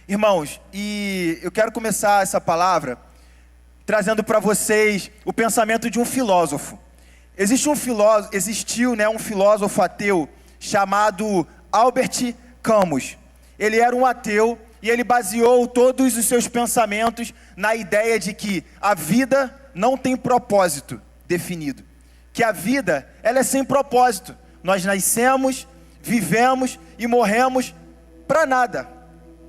Irmãos, e eu quero começar essa palavra trazendo para vocês o pensamento de um filósofo. Existiu um filósofo ateu chamado Albert Camus. Ele era um ateu e ele baseou todos os seus pensamentos na ideia de que a vida não tem propósito definido. Que a vida, ela é sem propósito. Nós nascemos, vivemos e morremos para nada.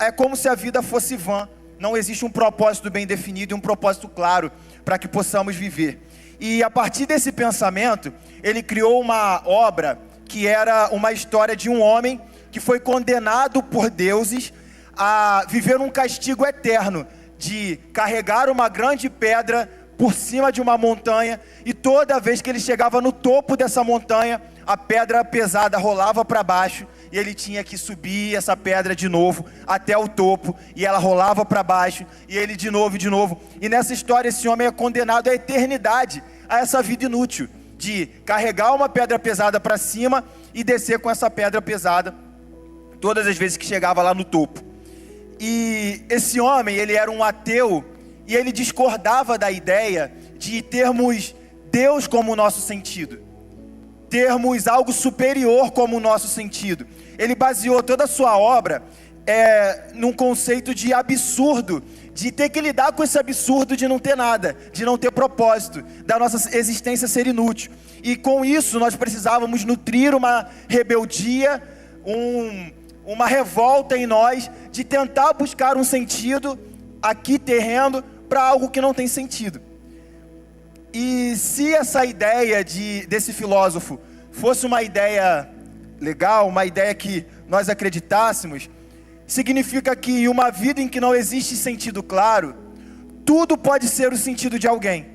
É como se a vida fosse vã. Não existe um propósito bem definido e um propósito claro para que possamos viver. E a partir desse pensamento, ele criou uma obra que era uma história de um homem que foi condenado por deuses a viver um castigo eterno de carregar uma grande pedra por cima de uma montanha, e toda vez que ele chegava no topo dessa montanha, a pedra pesada rolava para baixo, e ele tinha que subir essa pedra de novo até o topo, e ela rolava para baixo, e ele de novo, e nessa história esse homem é condenado à eternidade, a essa vida inútil, de carregar uma pedra pesada para cima, e descer com essa pedra pesada, todas as vezes que chegava lá no topo. E esse homem, ele era um ateu, e ele discordava da ideia de termos Deus como nosso sentido, termos algo superior como nosso sentido. Ele baseou toda a sua obra num conceito de absurdo, de ter que lidar com esse absurdo de não ter nada, de não ter propósito, da nossa existência ser inútil. E com isso nós precisávamos nutrir uma rebeldia, uma revolta em nós, de tentar buscar um sentido aqui terreno para algo que não tem sentido. E se essa ideia desse filósofo fosse uma ideia legal, uma ideia que nós acreditássemos, significa que em uma vida em que não existe sentido claro, tudo pode ser o sentido de alguém.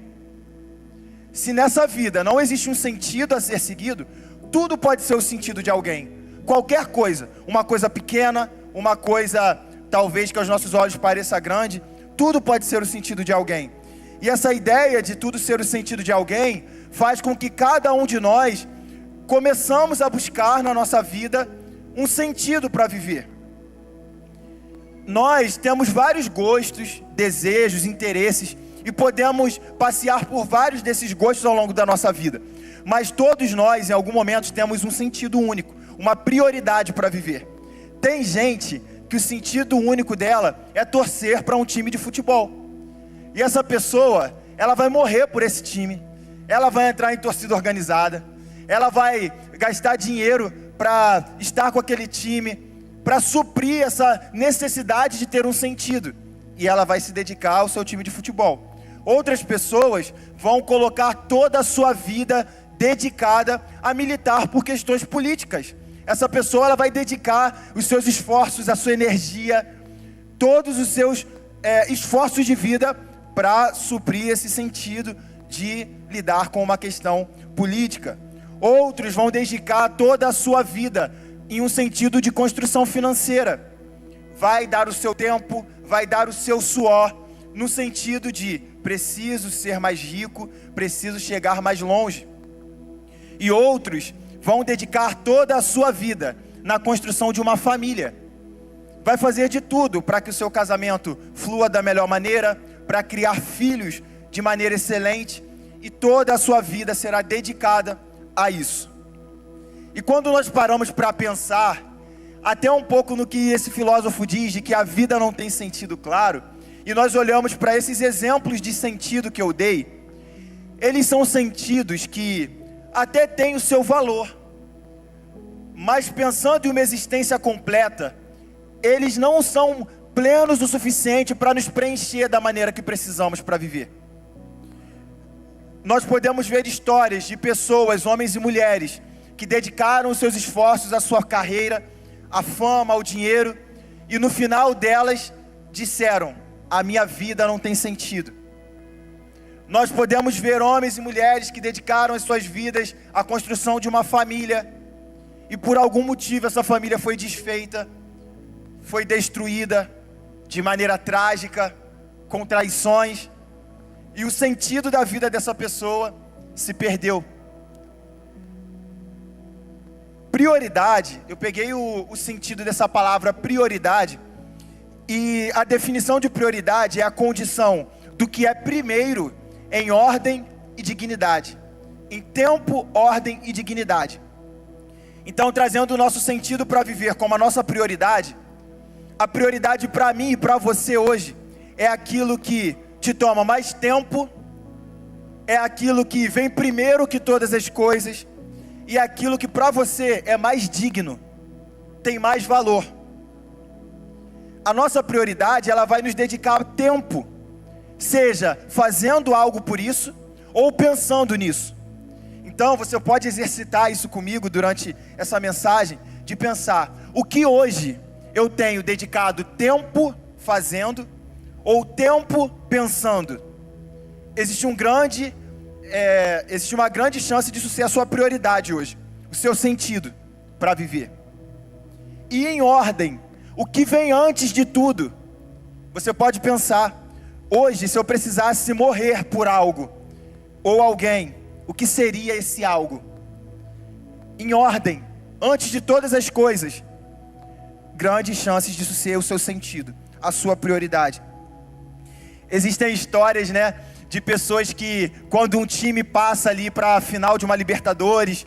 Se nessa vida não existe um sentido a ser seguido, tudo pode ser o sentido de alguém. Qualquer coisa, uma coisa pequena, uma coisa talvez que aos nossos olhos pareça grande, tudo pode ser o sentido de alguém. E essa ideia de tudo ser o sentido de alguém faz com que cada um de nós começamos a buscar na nossa vida um sentido para viver. Nós temos vários gostos, desejos, interesses, e podemos passear por vários desses gostos ao longo da nossa vida. Mas todos nós, em algum momento, temos um sentido único, uma prioridade para viver. Tem gente que o sentido único dela é torcer para um time de futebol. E essa pessoa, ela vai morrer por esse time. Ela vai entrar em torcida organizada. Ela vai gastar dinheiro para estar com aquele time, para suprir essa necessidade de ter um sentido. E ela vai se dedicar ao seu time de futebol. Outras pessoas vão colocar toda a sua vida dedicada a militar por questões políticas. Essa pessoa, ela vai dedicar os seus esforços, a sua energia, todos os seus esforços de vida para suprir esse sentido de lidar com uma questão política. Outros vão dedicar toda a sua vida em um sentido de construção financeira. Vai dar o seu tempo, vai dar o seu suor, no sentido de preciso ser mais rico, preciso chegar mais longe. E outros vão dedicar toda a sua vida na construção de uma família. Vai fazer de tudo para que o seu casamento flua da melhor maneira, para criar filhos de maneira excelente, e toda a sua vida será dedicada a isso. E quando nós paramos para pensar, até um pouco no que esse filósofo diz, de que a vida não tem sentido claro, e nós olhamos para esses exemplos de sentido que eu dei, eles são sentidos que até têm o seu valor, mas pensando em uma existência completa, eles não são plenos o suficiente para nos preencher da maneira que precisamos para viver. Nós podemos ver histórias de pessoas, homens e mulheres, que dedicaram os seus esforços à sua carreira, à fama, ao dinheiro, e no final delas disseram: a minha vida não tem sentido. Nós podemos ver homens e mulheres que dedicaram as suas vidas à construção de uma família, e por algum motivo essa família foi desfeita, foi destruída de maneira trágica, com traições, e o sentido da vida dessa pessoa se perdeu. Prioridade, eu peguei o sentido dessa palavra prioridade, E a definição de prioridade é a condição do que é primeiro em ordem e dignidade. Em tempo, ordem e dignidade. Então, trazendo o nosso sentido para viver como a nossa prioridade, a prioridade para mim e para você hoje é aquilo que te toma mais tempo, é aquilo que vem primeiro que todas as coisas, e é aquilo que para você é mais digno, tem mais valor. A nossa prioridade, ela vai nos dedicar tempo, seja fazendo algo por isso, ou pensando nisso. Então você pode exercitar isso comigo durante essa mensagem, de pensar, o que hoje eu tenho dedicado tempo fazendo, ou tempo pensando? Existe uma grande chance disso ser a sua prioridade hoje, o seu sentido para viver. E em ordem, o que vem antes de tudo? Você pode pensar, hoje se eu precisasse morrer por algo, ou alguém, o que seria esse algo? Em ordem, antes de todas as coisas, grandes chances disso ser o seu sentido, a sua prioridade. Existem histórias, de pessoas que, quando um time passa ali para a final de uma Libertadores,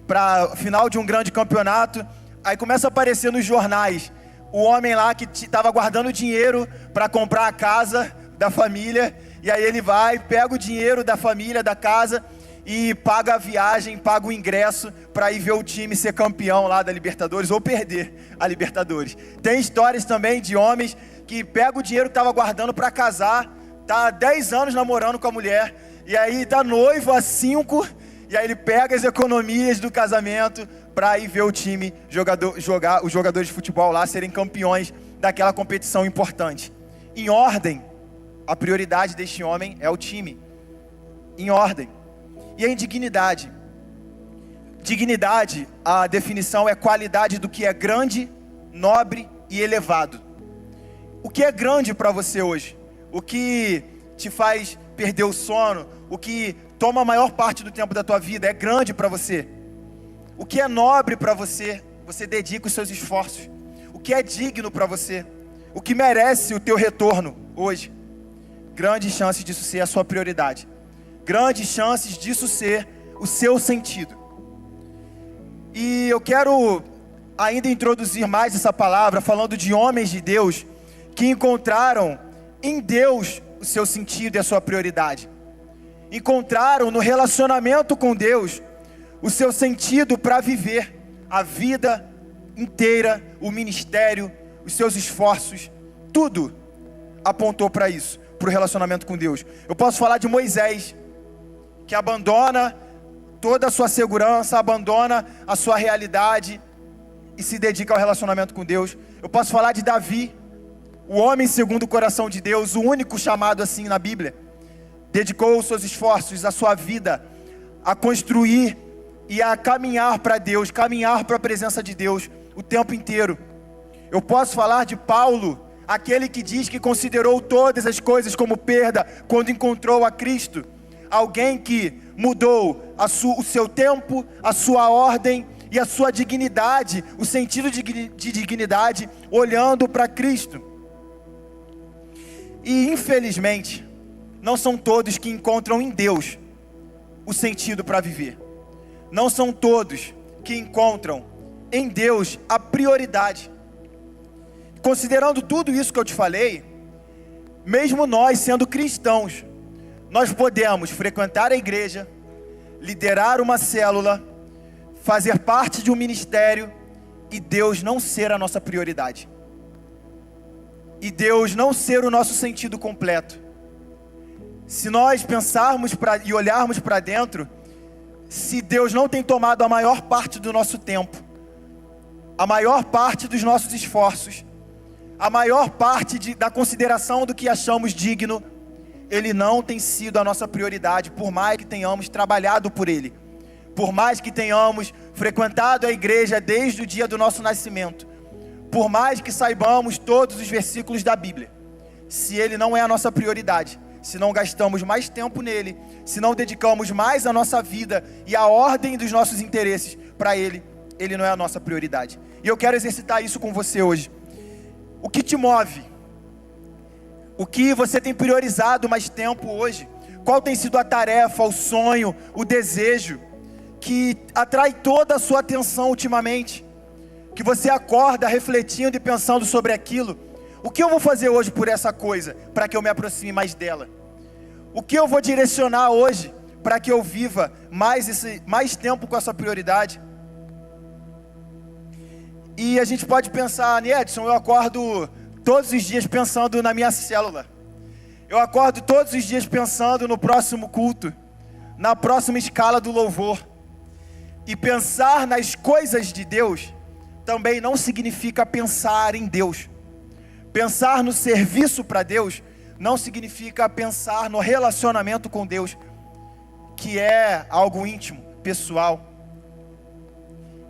para a final de um grande campeonato, aí começa a aparecer nos jornais, o homem lá que estava guardando dinheiro para comprar a casa da família, e aí ele vai, pega o dinheiro da família, da casa, e paga a viagem, paga o ingresso para ir ver o time ser campeão lá da Libertadores ou perder a Libertadores. Tem histórias também de homens que pegam o dinheiro que estava guardando para casar, tá há 10 anos namorando com a mulher, e aí tá noivo há 5, e aí ele pega as economias do casamento para ir ver o time jogar, os jogadores de futebol lá serem campeões daquela competição importante. Em ordem, a prioridade deste homem é o time. Em ordem. E em dignidade. Dignidade, a definição é qualidade do que é grande, nobre e elevado. O que é grande para você hoje? O que te faz perder o sono? O que toma a maior parte do tempo da tua vida é grande para você? O que é nobre para você? Você dedica os seus esforços. O que é digno para você? O que merece o teu retorno hoje? Grandes chances disso ser a sua prioridade. Grandes chances disso ser o seu sentido. E eu quero ainda introduzir mais essa palavra, falando de homens de Deus, que encontraram em Deus o seu sentido e a sua prioridade. Encontraram no relacionamento com Deus o seu sentido para viver a vida inteira, o ministério, os seus esforços, tudo apontou para isso, para o relacionamento com Deus. Eu posso falar de Moisés, que abandona toda a sua segurança, abandona a sua realidade e se dedica ao relacionamento com Deus. Eu posso falar de Davi, o homem segundo o coração de Deus, o único chamado assim na Bíblia. Dedicou os seus esforços, a sua vida, a construir e a caminhar para Deus, caminhar para a presença de Deus o tempo inteiro. Eu posso falar de Paulo, aquele que diz que considerou todas as coisas como perda quando encontrou a Cristo. Alguém que mudou o seu tempo, a sua ordem e a sua dignidade, o sentido de dignidade, olhando para Cristo. E infelizmente, não são todos que encontram em Deus o sentido para viver. Não são todos que encontram em Deus a prioridade. Considerando tudo isso que eu te falei, mesmo nós sendo cristãos, nós podemos frequentar a igreja, liderar uma célula, fazer parte de um ministério e Deus não ser a nossa prioridade. E Deus não ser o nosso sentido completo. Se nós pensarmos e olharmos para dentro, se Deus não tem tomado a maior parte do nosso tempo, a maior parte dos nossos esforços, a maior parte da consideração do que achamos digno, Ele não tem sido a nossa prioridade, por mais que tenhamos trabalhado por Ele, por mais que tenhamos frequentado a igreja desde o dia do nosso nascimento, por mais que saibamos todos os versículos da Bíblia. Se Ele não é a nossa prioridade, se não gastamos mais tempo nele, se não dedicamos mais a nossa vida e a ordem dos nossos interesses para Ele, Ele não é a nossa prioridade. E eu quero exercitar isso com você hoje. O que te move? O que você tem priorizado mais tempo hoje? Qual tem sido a tarefa, o sonho, o desejo que atrai toda a sua atenção ultimamente? Que você acorda refletindo e pensando sobre aquilo. O que eu vou fazer hoje por essa coisa, para que eu me aproxime mais dela? O que eu vou direcionar hoje, para que eu viva mais tempo com essa prioridade? E a gente pode pensar, Edson, eu acordo todos os dias pensando na minha célula. Eu acordo todos os dias pensando no próximo culto, na próxima escala do louvor. E pensar nas coisas de Deus também não significa pensar em Deus. Pensar no serviço para Deus não significa pensar no relacionamento com Deus, que é algo íntimo, pessoal.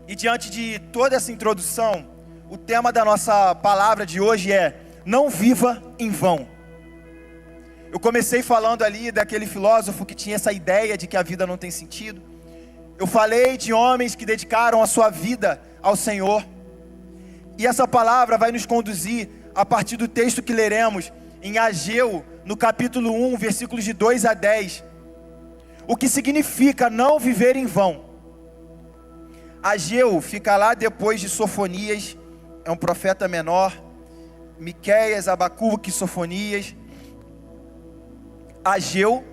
E diante de toda essa introdução, o tema da nossa palavra de hoje é: não viva em vão. Eu comecei falando ali daquele filósofo que tinha essa ideia de que a vida não tem sentido. Eu falei de homens que dedicaram a sua vida ao Senhor. E essa palavra vai nos conduzir a partir do texto que leremos em Ageu, no capítulo 1, versículos de 2 a 10. O que significa não viver em vão. Ageu fica lá depois de Sofonias, é um profeta menor. Miqueias, Abacuque, Sofonias. Ageu,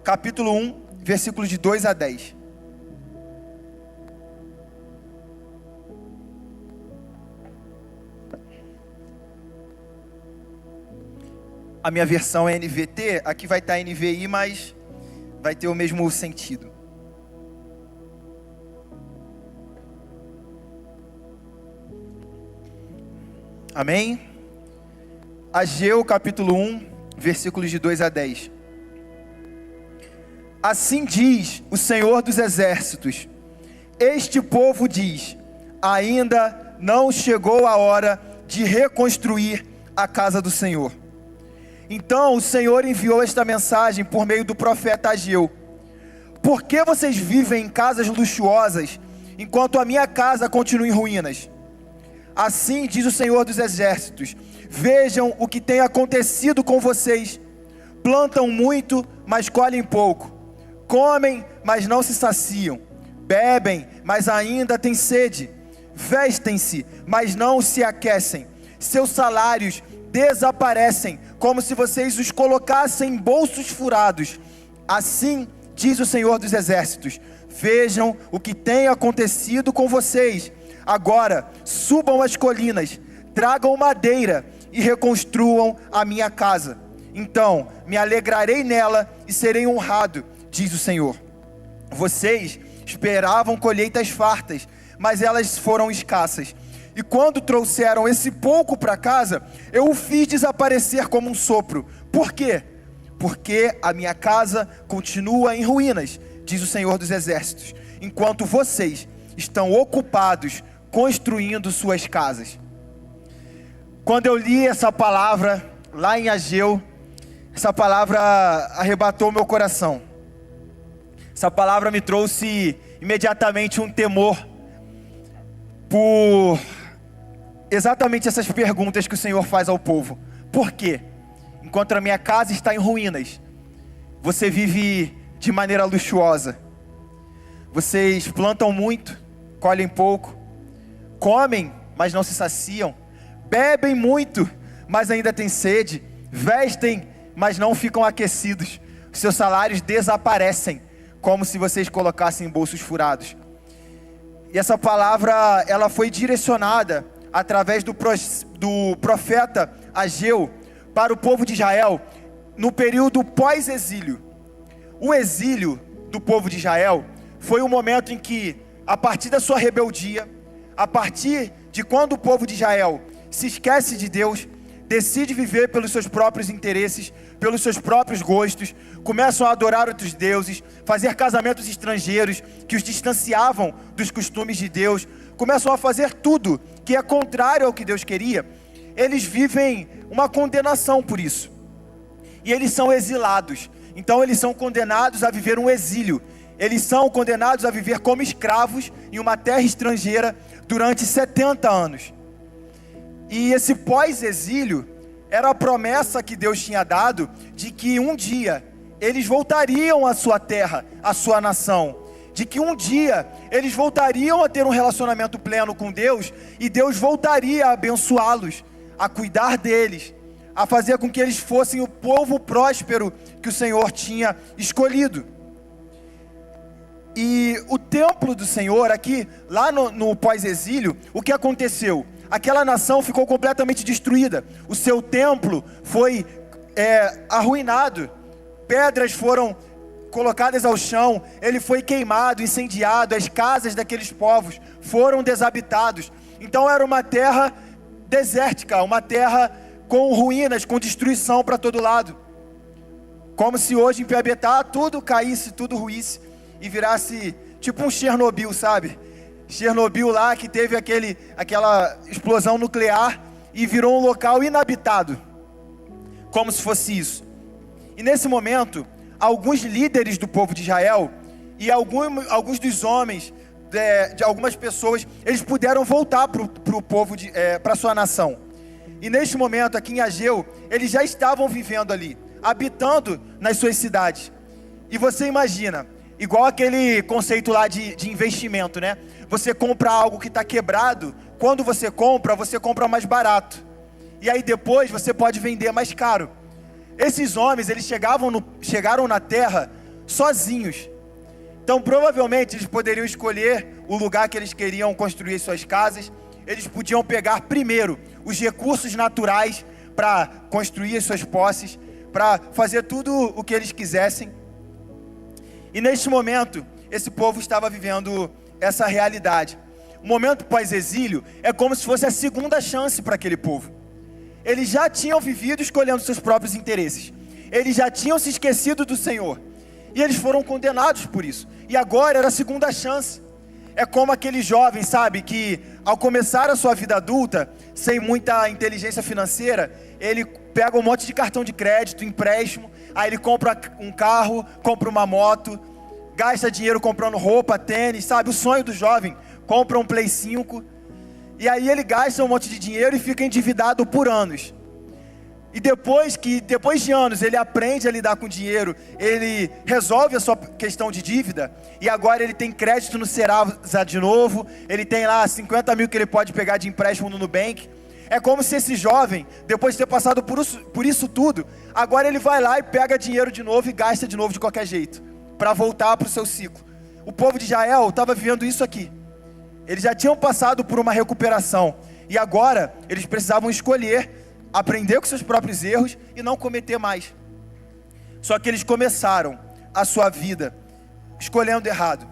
capítulo 1, versículos de 2 a 10. A minha versão é NVT, aqui vai estar NVI, mas vai ter o mesmo sentido. Amém? Ageu capítulo 1, versículos de 2 a 10. Assim diz o Senhor dos Exércitos: este povo diz, ainda não chegou a hora de reconstruir a casa do Senhor. Então o Senhor enviou esta mensagem por meio do profeta Ageu: por que vocês vivem em casas luxuosas, enquanto a minha casa continua em ruínas? Assim diz o Senhor dos Exércitos: vejam o que tem acontecido com vocês. Plantam muito, mas colhem pouco. Comem, mas não se saciam. Bebem, mas ainda têm sede. Vestem-se, mas não se aquecem. Seus salários desaparecem, como se vocês os colocassem em bolsos furados. Assim diz o Senhor dos Exércitos: vejam o que tem acontecido com vocês. Agora subam as colinas, tragam madeira e reconstruam a minha casa. Então me alegrarei nela e serei honrado, diz o Senhor. Vocês esperavam colheitas fartas, mas elas foram escassas. E quando trouxeram esse pouco para casa, eu o fiz desaparecer como um sopro. Por quê? Porque a minha casa continua em ruínas, diz o Senhor dos Exércitos, enquanto vocês estão ocupados construindo suas casas. Quando eu li essa palavra lá em Ageu, essa palavra arrebatou meu coração. Essa palavra me trouxe imediatamente um temor por exatamente essas perguntas que o Senhor faz ao povo. Por quê? Enquanto a minha casa está em ruínas, você vive de maneira luxuosa. Vocês plantam muito, colhem pouco. Comem, mas não se saciam. Bebem muito, mas ainda têm sede. Vestem, mas não ficam aquecidos. Seus salários desaparecem, como se vocês colocassem em bolsos furados. E essa palavra, ela foi direcionada através do profeta Ageu para o povo de Israel no período pós-exílio. O exílio do povo de Israel foi o momento em que, a partir da sua rebeldia, a partir de quando o povo de Israel se esquece de Deus, decide viver pelos seus próprios interesses, pelos seus próprios gostos, começam a adorar outros deuses, fazer casamentos estrangeiros que os distanciavam dos costumes de Deus, começam a fazer tudo que é contrário ao que Deus queria. Eles vivem uma condenação por isso, e eles são exilados. Então eles são condenados a viver um exílio. Eles são condenados a viver como escravos em uma terra estrangeira durante 70 anos. E esse pós-exílio era a promessa que Deus tinha dado de que um dia eles voltariam à sua terra, à sua nação. De que um dia eles voltariam a ter um relacionamento pleno com Deus e Deus voltaria a abençoá-los, a cuidar deles, a fazer com que eles fossem o povo próspero que o Senhor tinha escolhido. E o templo do Senhor aqui, lá no pós-exílio, o que aconteceu? Aquela nação ficou completamente destruída. O seu templo foi arruinado. Pedras foram colocadas ao chão. Ele foi queimado, incendiado. As casas daqueles povos foram desabitados. Então era uma terra desértica, uma terra com ruínas, com destruição para todo lado. Como se hoje em Piabetá tudo caísse, tudo ruísse e virasse tipo um Chernobyl, sabe? Chernobyl lá que teve aquela explosão nuclear e virou um local inabitado, como se fosse isso. E nesse momento, alguns líderes do povo de Israel e alguns dos homens, de algumas pessoas, eles puderam voltar para o povo, para a sua nação. E neste momento, aqui em Ageu, eles já estavam vivendo ali, habitando nas suas cidades. E você imagina, igual aquele conceito lá de investimento, né? Você compra algo que está quebrado, quando você compra mais barato. E aí depois você pode vender mais caro. Esses homens, eles chegaram na terra sozinhos. Então provavelmente eles poderiam escolher o lugar que eles queriam construir suas casas. Eles podiam pegar primeiro os recursos naturais para construir as suas posses, para fazer tudo o que eles quisessem. E neste momento, esse povo estava vivendo essa realidade. O momento pós-exílio é como se fosse a segunda chance para aquele povo. Eles já tinham vivido escolhendo seus próprios interesses. Eles já tinham se esquecido do Senhor. E eles foram condenados por isso. E agora era a segunda chance. É como aquele jovem, sabe, que ao começar a sua vida adulta, sem muita inteligência financeira, ele pega um monte de cartão de crédito, empréstimo, aí ele compra um carro, compra uma moto, gasta dinheiro comprando roupa, tênis, sabe, o sonho do jovem, compra um Play 5, e aí ele gasta um monte de dinheiro e fica endividado por anos. E depois de anos ele aprende a lidar com dinheiro, ele resolve a sua questão de dívida, e agora ele tem crédito no Serasa de novo, ele tem lá 50 mil que ele pode pegar de empréstimo no Nubank. É como se esse jovem, depois de ter passado por isso tudo, agora ele vai lá e pega dinheiro de novo e gasta de novo de qualquer jeito, para voltar para o seu ciclo. O povo de Israel estava vivendo isso aqui. Eles já tinham passado por uma recuperação, e agora eles precisavam escolher aprender com seus próprios erros e não cometer mais. Só que eles começaram a sua vida escolhendo errado,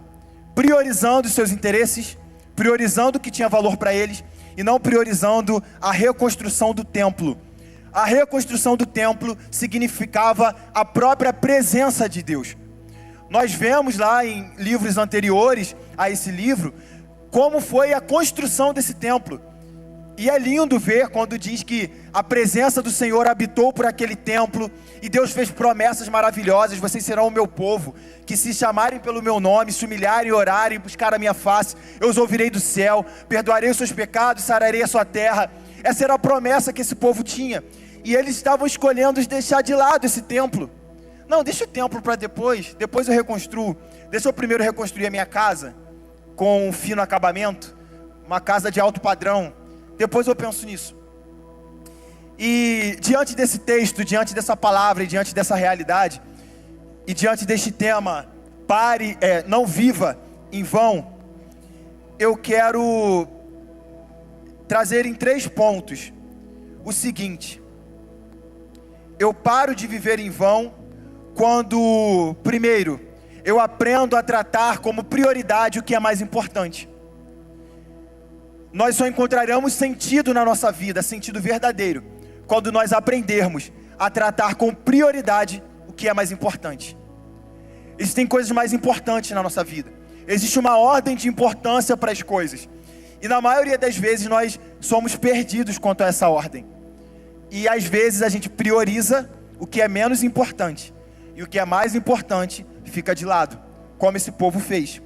priorizando os seus interesses, priorizando o que tinha valor para eles e não priorizando a reconstrução do templo. A reconstrução do templo significava a própria presença de Deus. Nós vemos lá em livros anteriores a esse livro como foi a construção desse templo. E é lindo ver quando diz que a presença do Senhor habitou por aquele templo e Deus fez promessas maravilhosas. Vocês serão o meu povo, que se chamarem pelo meu nome, se humilharem, orarem, buscar a minha face, eu os ouvirei do céu, perdoarei os seus pecados, sararei a sua terra. Essa era a promessa que esse povo tinha. E eles estavam escolhendo deixar de lado esse templo. Não, deixa o templo para depois eu reconstruo. Deixa eu primeiro reconstruir a minha casa com um fino acabamento, uma casa de alto padrão. Depois eu penso nisso. E diante desse texto, diante dessa palavra e diante dessa realidade, e diante deste tema, não viva em vão, eu quero trazer em 3 pontos o seguinte: eu paro de viver em vão quando, primeiro, eu aprendo a tratar como prioridade o que é mais importante. Nós só encontraremos sentido na nossa vida, sentido verdadeiro, quando nós aprendermos a tratar com prioridade o que é mais importante. Existem coisas mais importantes na nossa vida. Existe uma ordem de importância para as coisas. E na maioria das vezes nós somos perdidos quanto a essa ordem. E às vezes a gente prioriza o que é menos importante. E o que é mais importante fica de lado, como esse povo fez.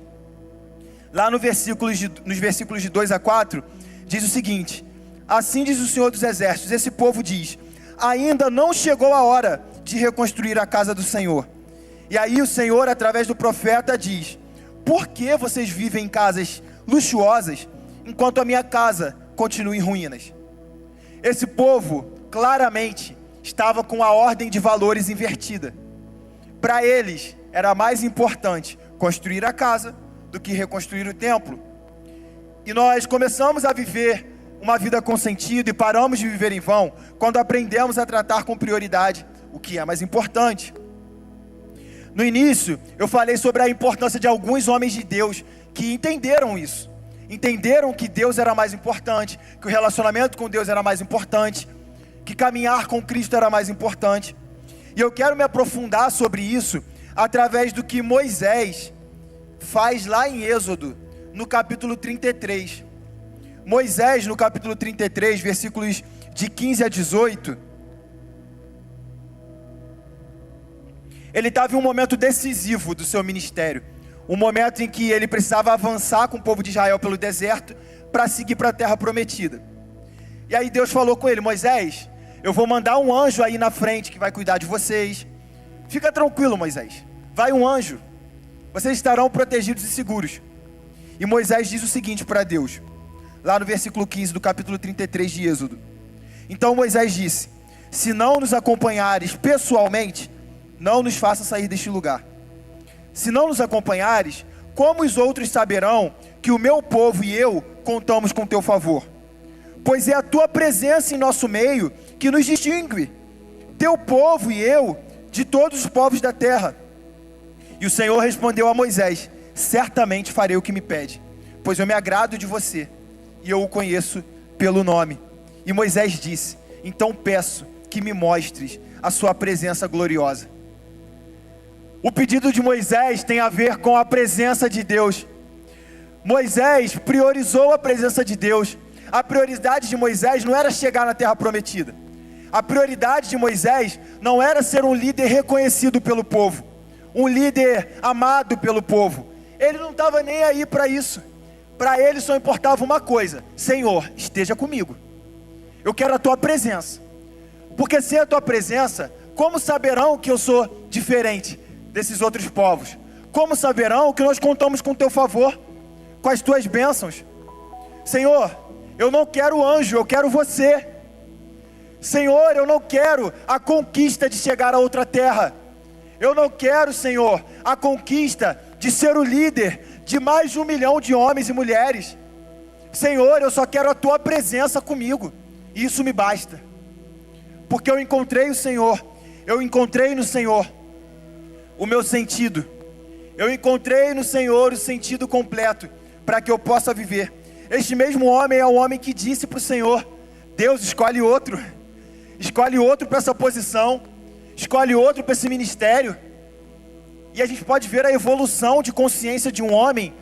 Lá nos versículos de 2 a 4, diz o seguinte: assim diz o Senhor dos Exércitos, esse povo diz, ainda não chegou a hora de reconstruir a casa do Senhor. E aí o Senhor, através do profeta, diz, por que vocês vivem em casas luxuosas, enquanto a minha casa continua em ruínas? Esse povo, claramente, estava com a ordem de valores invertida. Para eles, era mais importante construir a casa do que reconstruir o templo. E nós começamos a viver uma vida com sentido e paramos de viver em vão quando aprendemos a tratar com prioridade o que é mais importante. No início, eu falei sobre a importância de alguns homens de Deus que entenderam isso. Entenderam que Deus era mais importante, que o relacionamento com Deus era mais importante, que caminhar com Cristo era mais importante. E eu quero me aprofundar sobre isso através do que Moisés faz lá em Êxodo, no capítulo 33. Moisés, no capítulo 33, versículos de 15 a 18, ele estava em um momento decisivo do seu ministério. Um momento em que ele precisava avançar com o povo de Israel pelo deserto para seguir para a terra prometida. E aí Deus falou com ele, Moisés, eu vou mandar um anjo aí na frente que vai cuidar de vocês. Fica tranquilo, Moisés, vai um anjo, vocês estarão protegidos e seguros. E Moisés diz o seguinte para Deus, lá no versículo 15 do capítulo 33 de Êxodo. Então Moisés disse, se não nos acompanhares pessoalmente, não nos faça sair deste lugar. Se não nos acompanhares, como os outros saberão que o meu povo e eu contamos com teu favor? Pois é a tua presença em nosso meio que nos distingue, teu povo e eu, de todos os povos da terra. E o Senhor respondeu a Moisés, certamente farei o que me pede, pois eu me agrado de você, e eu o conheço pelo nome. E Moisés disse, então peço que me mostres a sua presença gloriosa. O pedido de Moisés tem a ver com a presença de Deus. Moisés priorizou a presença de Deus. A prioridade de Moisés não era chegar na terra prometida. A prioridade de Moisés não era ser um líder reconhecido pelo povo, um líder amado pelo povo. Ele não estava nem aí para isso. Para ele só importava uma coisa, Senhor, esteja comigo. Eu quero a tua presença. Porque sem a tua presença, como saberão que eu sou diferente desses outros povos? Como saberão que nós contamos com teu favor, com as tuas bênçãos? Senhor, eu não quero anjo, eu quero você. Senhor, eu não quero a conquista de chegar a outra terra. Eu não quero, Senhor, a conquista de ser o líder de mais de 1 milhão de homens e mulheres. Senhor, eu só quero a tua presença comigo. Isso me basta. Porque eu encontrei o Senhor. Eu encontrei no Senhor o meu sentido. Eu encontrei no Senhor o sentido completo para que eu possa viver. Este mesmo homem é o homem que disse para o Senhor, Deus, escolhe outro para essa posição, escolhe outro para esse ministério. E a gente pode ver a evolução de consciência de um homem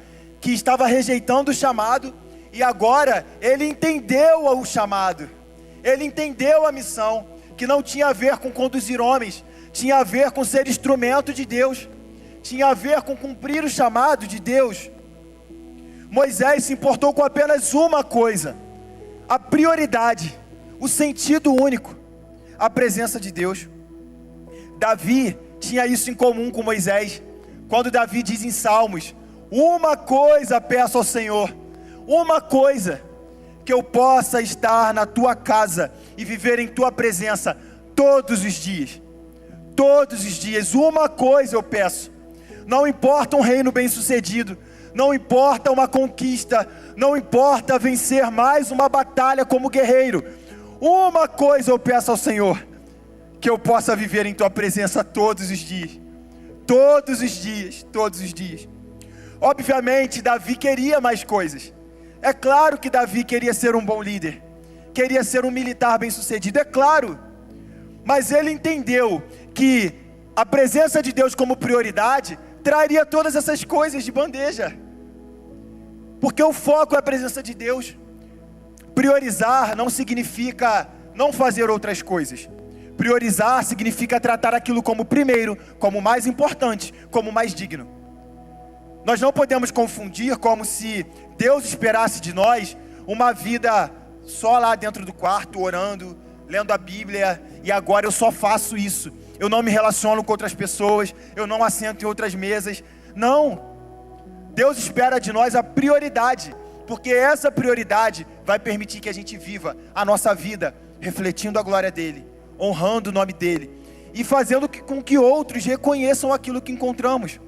que estava rejeitando o chamado, e agora ele entendeu o chamado, ele entendeu a missão, que não tinha a ver com conduzir homens, tinha a ver com ser instrumento de Deus, tinha a ver com cumprir o chamado de Deus. Moisés se importou com apenas uma coisa, a prioridade, o sentido único, a presença de Deus. Davi tinha isso em comum com Moisés, quando Davi diz em Salmos, uma coisa peço ao Senhor, uma coisa, que eu possa estar na tua casa e viver em tua presença todos os dias. Todos os dias, uma coisa eu peço. Não importa um reino bem sucedido, não importa uma conquista, não importa vencer mais uma batalha como guerreiro. Uma coisa eu peço ao Senhor, que eu possa viver em tua presença todos os dias. Todos os dias, todos os dias. Obviamente, Davi queria mais coisas. É claro que Davi queria ser um bom líder, queria ser um militar bem sucedido, é claro. Mas ele entendeu que a presença de Deus como prioridade traria todas essas coisas de bandeja. Porque o foco é a presença de Deus. Priorizar não significa não fazer outras coisas. Priorizar significa tratar aquilo como primeiro, como mais importante, como mais digno. Nós não podemos confundir como se Deus esperasse de nós uma vida só lá dentro do quarto, orando, lendo a Bíblia, e agora eu só faço isso. Eu não me relaciono com outras pessoas, eu não assento em outras mesas. Não. Deus espera de nós a prioridade, porque essa prioridade vai permitir que a gente viva a nossa vida refletindo a glória dEle, honrando o nome dEle e fazendo com que outros reconheçam aquilo que encontramos.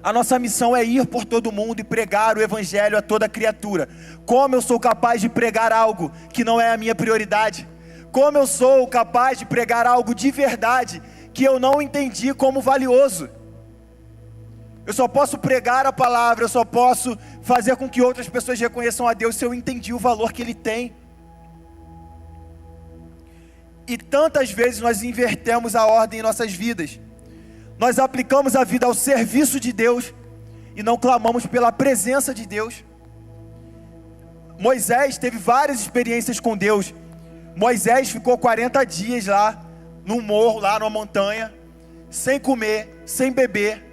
A nossa missão é ir por todo mundo e pregar o Evangelho a toda criatura. Como eu sou capaz de pregar algo que não é a minha prioridade? Como eu sou capaz de pregar algo de verdade que eu não entendi como valioso? Eu só posso pregar a palavra, eu só posso fazer com que outras pessoas reconheçam a Deus se eu entendi o valor que Ele tem. E tantas vezes nós invertemos a ordem em nossas vidas. Nós aplicamos a vida ao serviço de Deus e não clamamos pela presença de Deus. Moisés teve várias experiências com Deus. Moisés ficou 40 dias lá, num morro, lá numa montanha, sem comer, sem beber,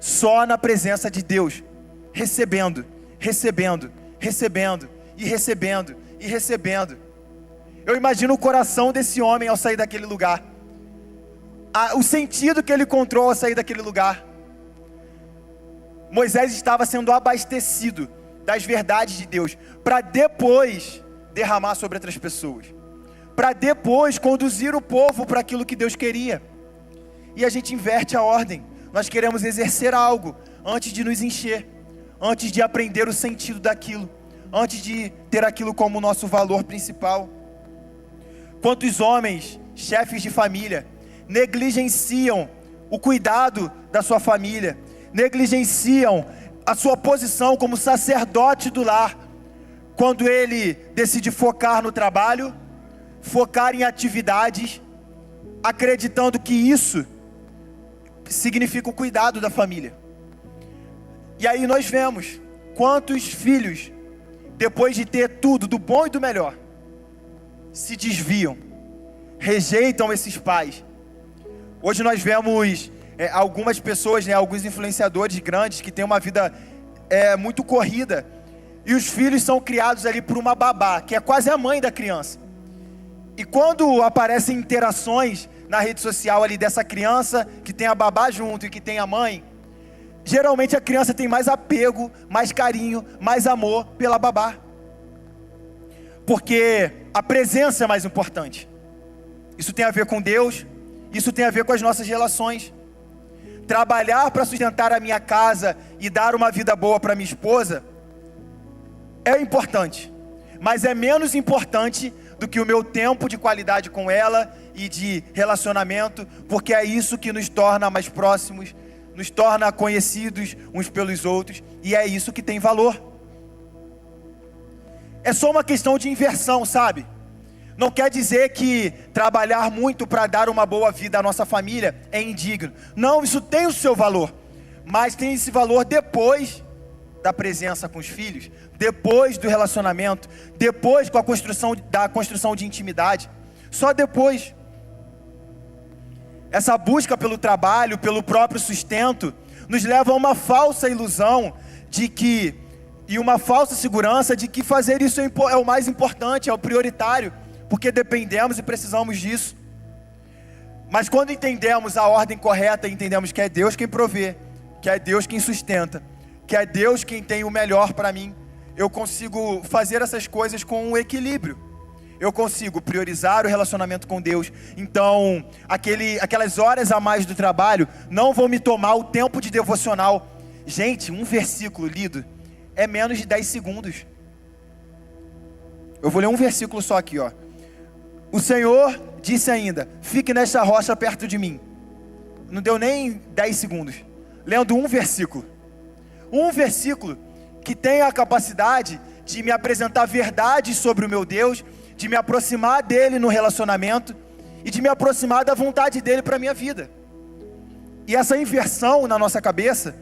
só na presença de Deus, recebendo, recebendo, recebendo, e recebendo, e recebendo. Eu imagino o coração desse homem ao sair daquele lugar, o sentido que ele encontrou ao sair daquele lugar. Moisés estava sendo abastecido das verdades de Deus, para depois derramar sobre outras pessoas, para depois conduzir o povo para aquilo que Deus queria. E a gente inverte a ordem. Nós queremos exercer algo antes de nos encher, antes de aprender o sentido daquilo, antes de ter aquilo como nosso valor principal. Quantos homens, chefes de família, negligenciam o cuidado da sua família, negligenciam a sua posição como sacerdote do lar, quando ele decide focar no trabalho, focar em atividades, acreditando que isso significa o cuidado da família. E aí nós vemos quantos filhos, depois de ter tudo do bom e do melhor, se desviam, rejeitam esses pais. Hoje nós vemos algumas pessoas, alguns influenciadores grandes que têm uma vida muito corrida, e os filhos são criados ali por uma babá, que é quase a mãe da criança. E quando aparecem interações na rede social ali dessa criança, que tem a babá junto e que tem a mãe, geralmente a criança tem mais apego, mais carinho, mais amor pela babá, porque a presença é mais importante. Isso tem a ver com Deus, isso tem a ver com as nossas relações. Trabalhar para sustentar a minha casa e dar uma vida boa para minha esposa é importante, mas é menos importante do que o meu tempo de qualidade com ela e de relacionamento, porque é isso que nos torna mais próximos, nos torna conhecidos uns pelos outros, e é isso que tem valor. É só uma questão de inversão, sabe? Não quer dizer que trabalhar muito para dar uma boa vida à nossa família é indigno. Não, isso tem o seu valor, mas tem esse valor depois da presença com os filhos, depois do relacionamento, depois com a construção de intimidade, só depois. Essa busca pelo trabalho, pelo próprio sustento, nos leva a uma falsa ilusão e uma falsa segurança de que fazer isso é o mais importante, é o prioritário, porque dependemos e precisamos disso. Mas quando entendemos a ordem correta, entendemos que é Deus quem provê, que é Deus quem sustenta, que é Deus quem tem o melhor para mim, eu consigo fazer essas coisas com um equilíbrio. Eu consigo priorizar o relacionamento com Deus. Então, aquelas horas a mais do trabalho não vão me tomar o tempo de devocional. Gente, um versículo lido é menos de 10 segundos. Eu vou ler um versículo só aqui, ó. O Senhor disse ainda: fique nesta rocha perto de mim. Não deu nem 10 segundos. Lendo um versículo. Um versículo que tem a capacidade de me apresentar verdades sobre o meu Deus, de me aproximar dele no relacionamento e de me aproximar da vontade dele para a minha vida. E essa inversão na nossa cabeça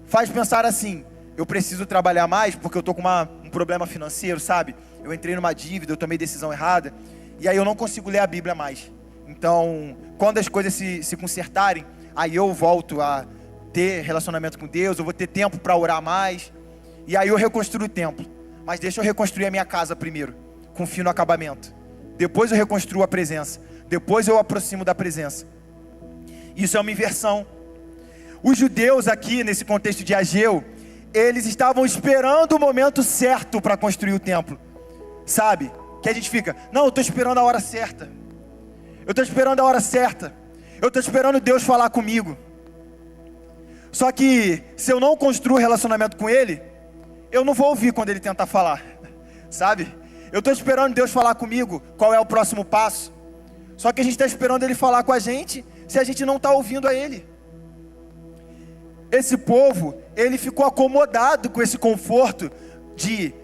faz pensar assim: eu preciso trabalhar mais porque eu estou com um problema financeiro, sabe? Eu entrei numa dívida, eu tomei decisão errada, e aí eu não consigo ler a Bíblia mais. Então, quando as coisas se consertarem, aí eu volto a ter relacionamento com Deus, eu vou ter tempo para orar mais, e aí eu reconstruo o templo. Mas deixa eu reconstruir a minha casa primeiro, com fino acabamento. Depois eu reconstruo a presença. Depois eu aproximo da presença. Isso é uma inversão. Os judeus aqui, nesse contexto de Ageu, eles estavam esperando o momento certo para construir o templo. Sabe? Que a gente fica, não, eu estou esperando a hora certa. Eu estou esperando a hora certa. Eu estou esperando Deus falar comigo. Só que, se eu não construo relacionamento com Ele, eu não vou ouvir quando Ele tentar falar. Sabe? Eu estou esperando Deus falar comigo, qual é o próximo passo. Só que a gente está esperando Ele falar com a gente, se a gente não está ouvindo a Ele. Esse povo, ele ficou acomodado com esse conforto de,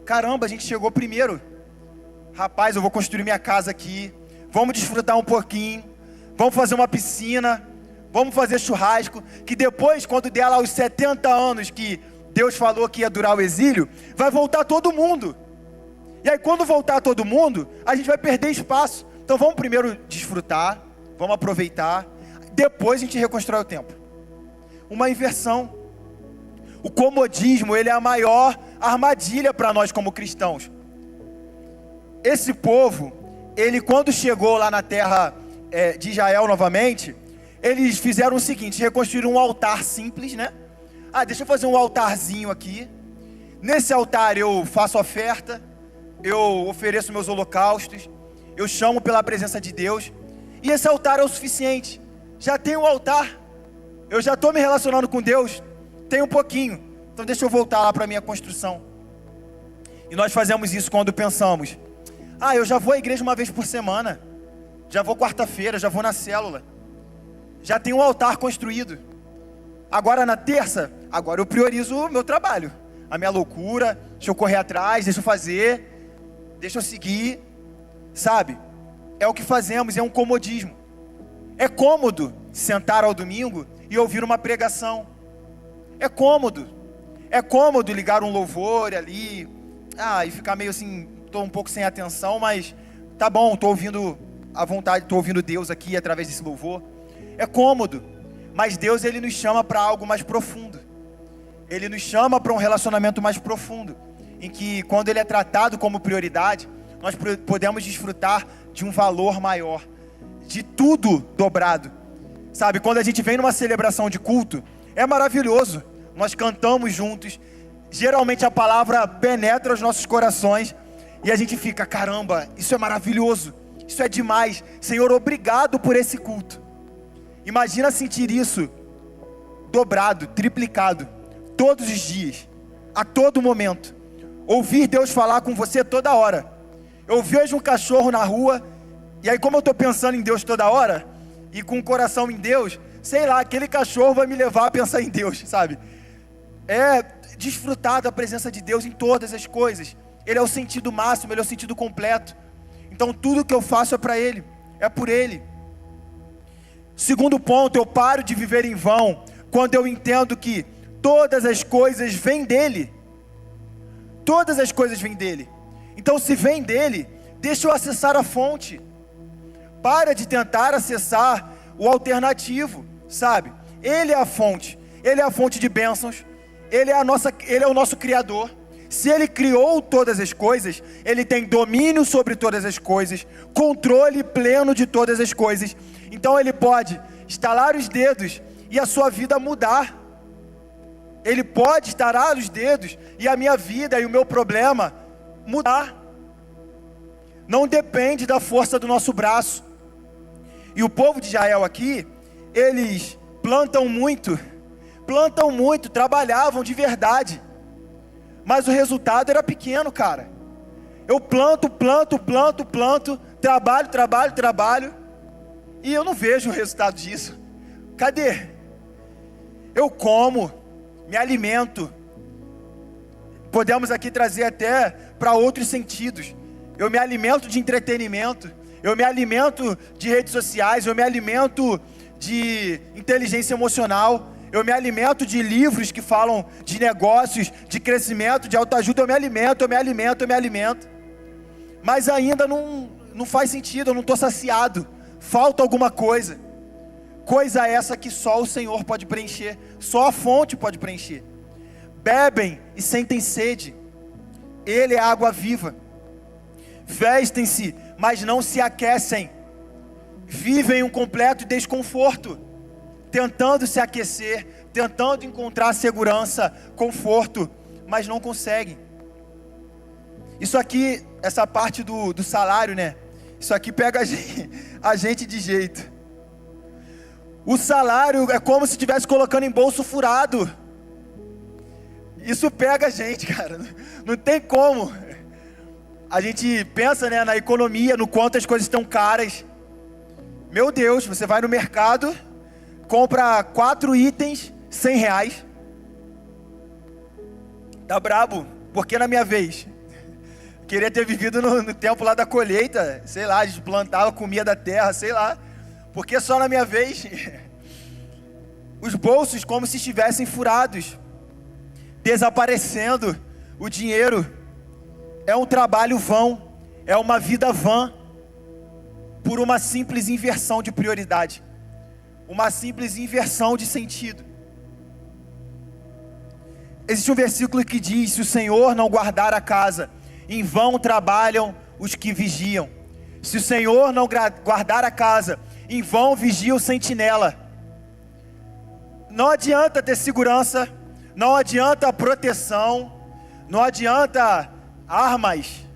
caramba, a gente chegou primeiro. Rapaz, eu vou construir minha casa aqui, vamos desfrutar um pouquinho, vamos fazer uma piscina, vamos fazer churrasco, que depois, quando der lá os 70 anos que Deus falou que ia durar o exílio, vai voltar todo mundo. E aí quando voltar todo mundo, a gente vai perder espaço. Então vamos primeiro desfrutar, vamos aproveitar, depois a gente reconstrói o templo. Uma inversão. O comodismo, ele é a maior armadilha para nós como cristãos. Esse povo, ele quando chegou lá na terra de Israel novamente, eles fizeram o seguinte, reconstruíram um altar simples, né? Deixa eu fazer um altarzinho aqui. Nesse altar eu faço oferta, eu ofereço meus holocaustos, eu chamo pela presença de Deus. E esse altar é o suficiente. Já tem um altar. Eu já estou me relacionando com Deus, tem um pouquinho, então deixa eu voltar lá para a minha construção. E nós fazemos isso quando pensamos, eu já vou à igreja uma vez por semana, já vou quarta-feira, já vou na célula, já tem um altar construído. Agora na terça, agora eu priorizo o meu trabalho, a minha loucura, deixa eu correr atrás, deixa eu fazer, deixa eu seguir, sabe? É o que fazemos, é um comodismo. É cômodo sentar ao domingo e ouvir uma pregação. É cômodo ligar um louvor ali, e ficar meio assim, estou um pouco sem atenção, mas tá bom, estou ouvindo a vontade, estou ouvindo Deus aqui através desse louvor. É cômodo, mas Deus, ele nos chama para algo mais profundo. Ele nos chama para um relacionamento mais profundo, em que quando ele é tratado como prioridade, nós podemos desfrutar de um valor maior, de tudo dobrado. Sabe, quando a gente vem numa celebração de culto, é maravilhoso, nós cantamos juntos, geralmente a palavra penetra os nossos corações, e a gente fica, caramba, isso é maravilhoso, isso é demais, Senhor, obrigado por esse culto. Imagina sentir isso, dobrado, triplicado, todos os dias, a todo momento, ouvir Deus falar com você toda hora. Eu vejo um cachorro na rua, e aí como eu estou pensando em Deus toda hora, e com o coração em Deus, sei lá, aquele cachorro vai me levar a pensar em Deus, sabe? É desfrutar da presença de Deus em todas as coisas. Ele é o sentido máximo, ele é o sentido completo. Então tudo que eu faço é para Ele, é por Ele. Segundo ponto, eu paro de viver em vão, quando eu entendo que todas as coisas vêm dEle. Todas as coisas vêm dEle. Então se vem dEle, deixa eu acessar a fonte. Para de tentar acessar o alternativo, sabe? Ele é a fonte de bênçãos, Ele é o nosso Criador. Se Ele criou todas as coisas, Ele tem domínio sobre todas as coisas, controle pleno de todas as coisas. Então Ele pode estalar os dedos e a sua vida mudar. Ele pode estalar os dedos e a minha vida e o meu problema mudar. Não depende da força do nosso braço. E o povo de Israel aqui, eles plantam muito, trabalhavam de verdade, mas o resultado era pequeno, cara. Eu planto, trabalho, e eu não vejo o resultado disso. Cadê? Eu como, me alimento. Podemos aqui trazer até para outros sentidos. Eu me alimento de entretenimento, eu me alimento de redes sociais, eu me alimento de inteligência emocional, eu me alimento de livros que falam de negócios, de crescimento, de autoajuda, eu me alimento. Mas ainda não faz sentido, eu não estou saciado, falta alguma coisa. Coisa essa que só o Senhor pode preencher, só a fonte pode preencher. Bebem e sentem sede, Ele é a água viva. vestem-se, mas não se aquecem, vivem um completo desconforto, tentando se aquecer, tentando encontrar segurança, conforto, mas não conseguem. Isso aqui, essa parte do salário, né? Isso aqui pega a gente de jeito. O salário é como se estivesse colocando em bolso furado. Isso pega a gente, cara. Não tem como. A gente pensa, né, na economia, no quanto as coisas estão caras. Meu Deus, você vai no mercado, compra 4 itens, R$100. Tá brabo, porque na minha vez, queria ter vivido no tempo lá da colheita, sei lá, a gente plantava, comia da terra, sei lá, porque só na minha vez, os bolsos como se estivessem furados, desaparecendo o dinheiro. É um trabalho vão, é uma vida vã, por uma simples inversão de prioridade, uma simples inversão de sentido. Existe um versículo que diz: se o Senhor não guardar a casa, em vão trabalham os que vigiam. Se o Senhor não guardar a casa, em vão vigia o sentinela. Não adianta ter segurança, não adianta proteção, não adianta armas.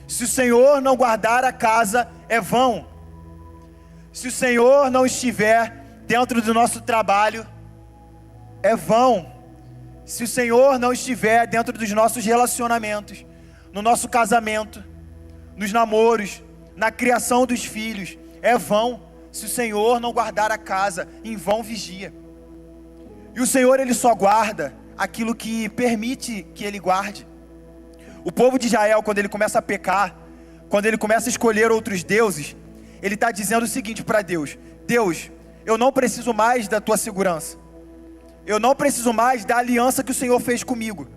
Se o Senhor não guardar a casa, é vão. Se o Senhor não estiver dentro do nosso trabalho, é vão. Se o Senhor não estiver dentro dos nossos relacionamentos, no nosso casamento, nos namoros, na criação dos filhos, é vão. Se o Senhor não guardar a casa, em vão vigia. E o Senhor, Ele só guarda aquilo que permite que Ele guarde. O povo de Israel, quando ele começa a pecar, quando ele começa a escolher outros deuses, ele está dizendo o seguinte para Deus: Deus, eu não preciso mais da tua segurança, eu não preciso mais da aliança que o Senhor fez comigo,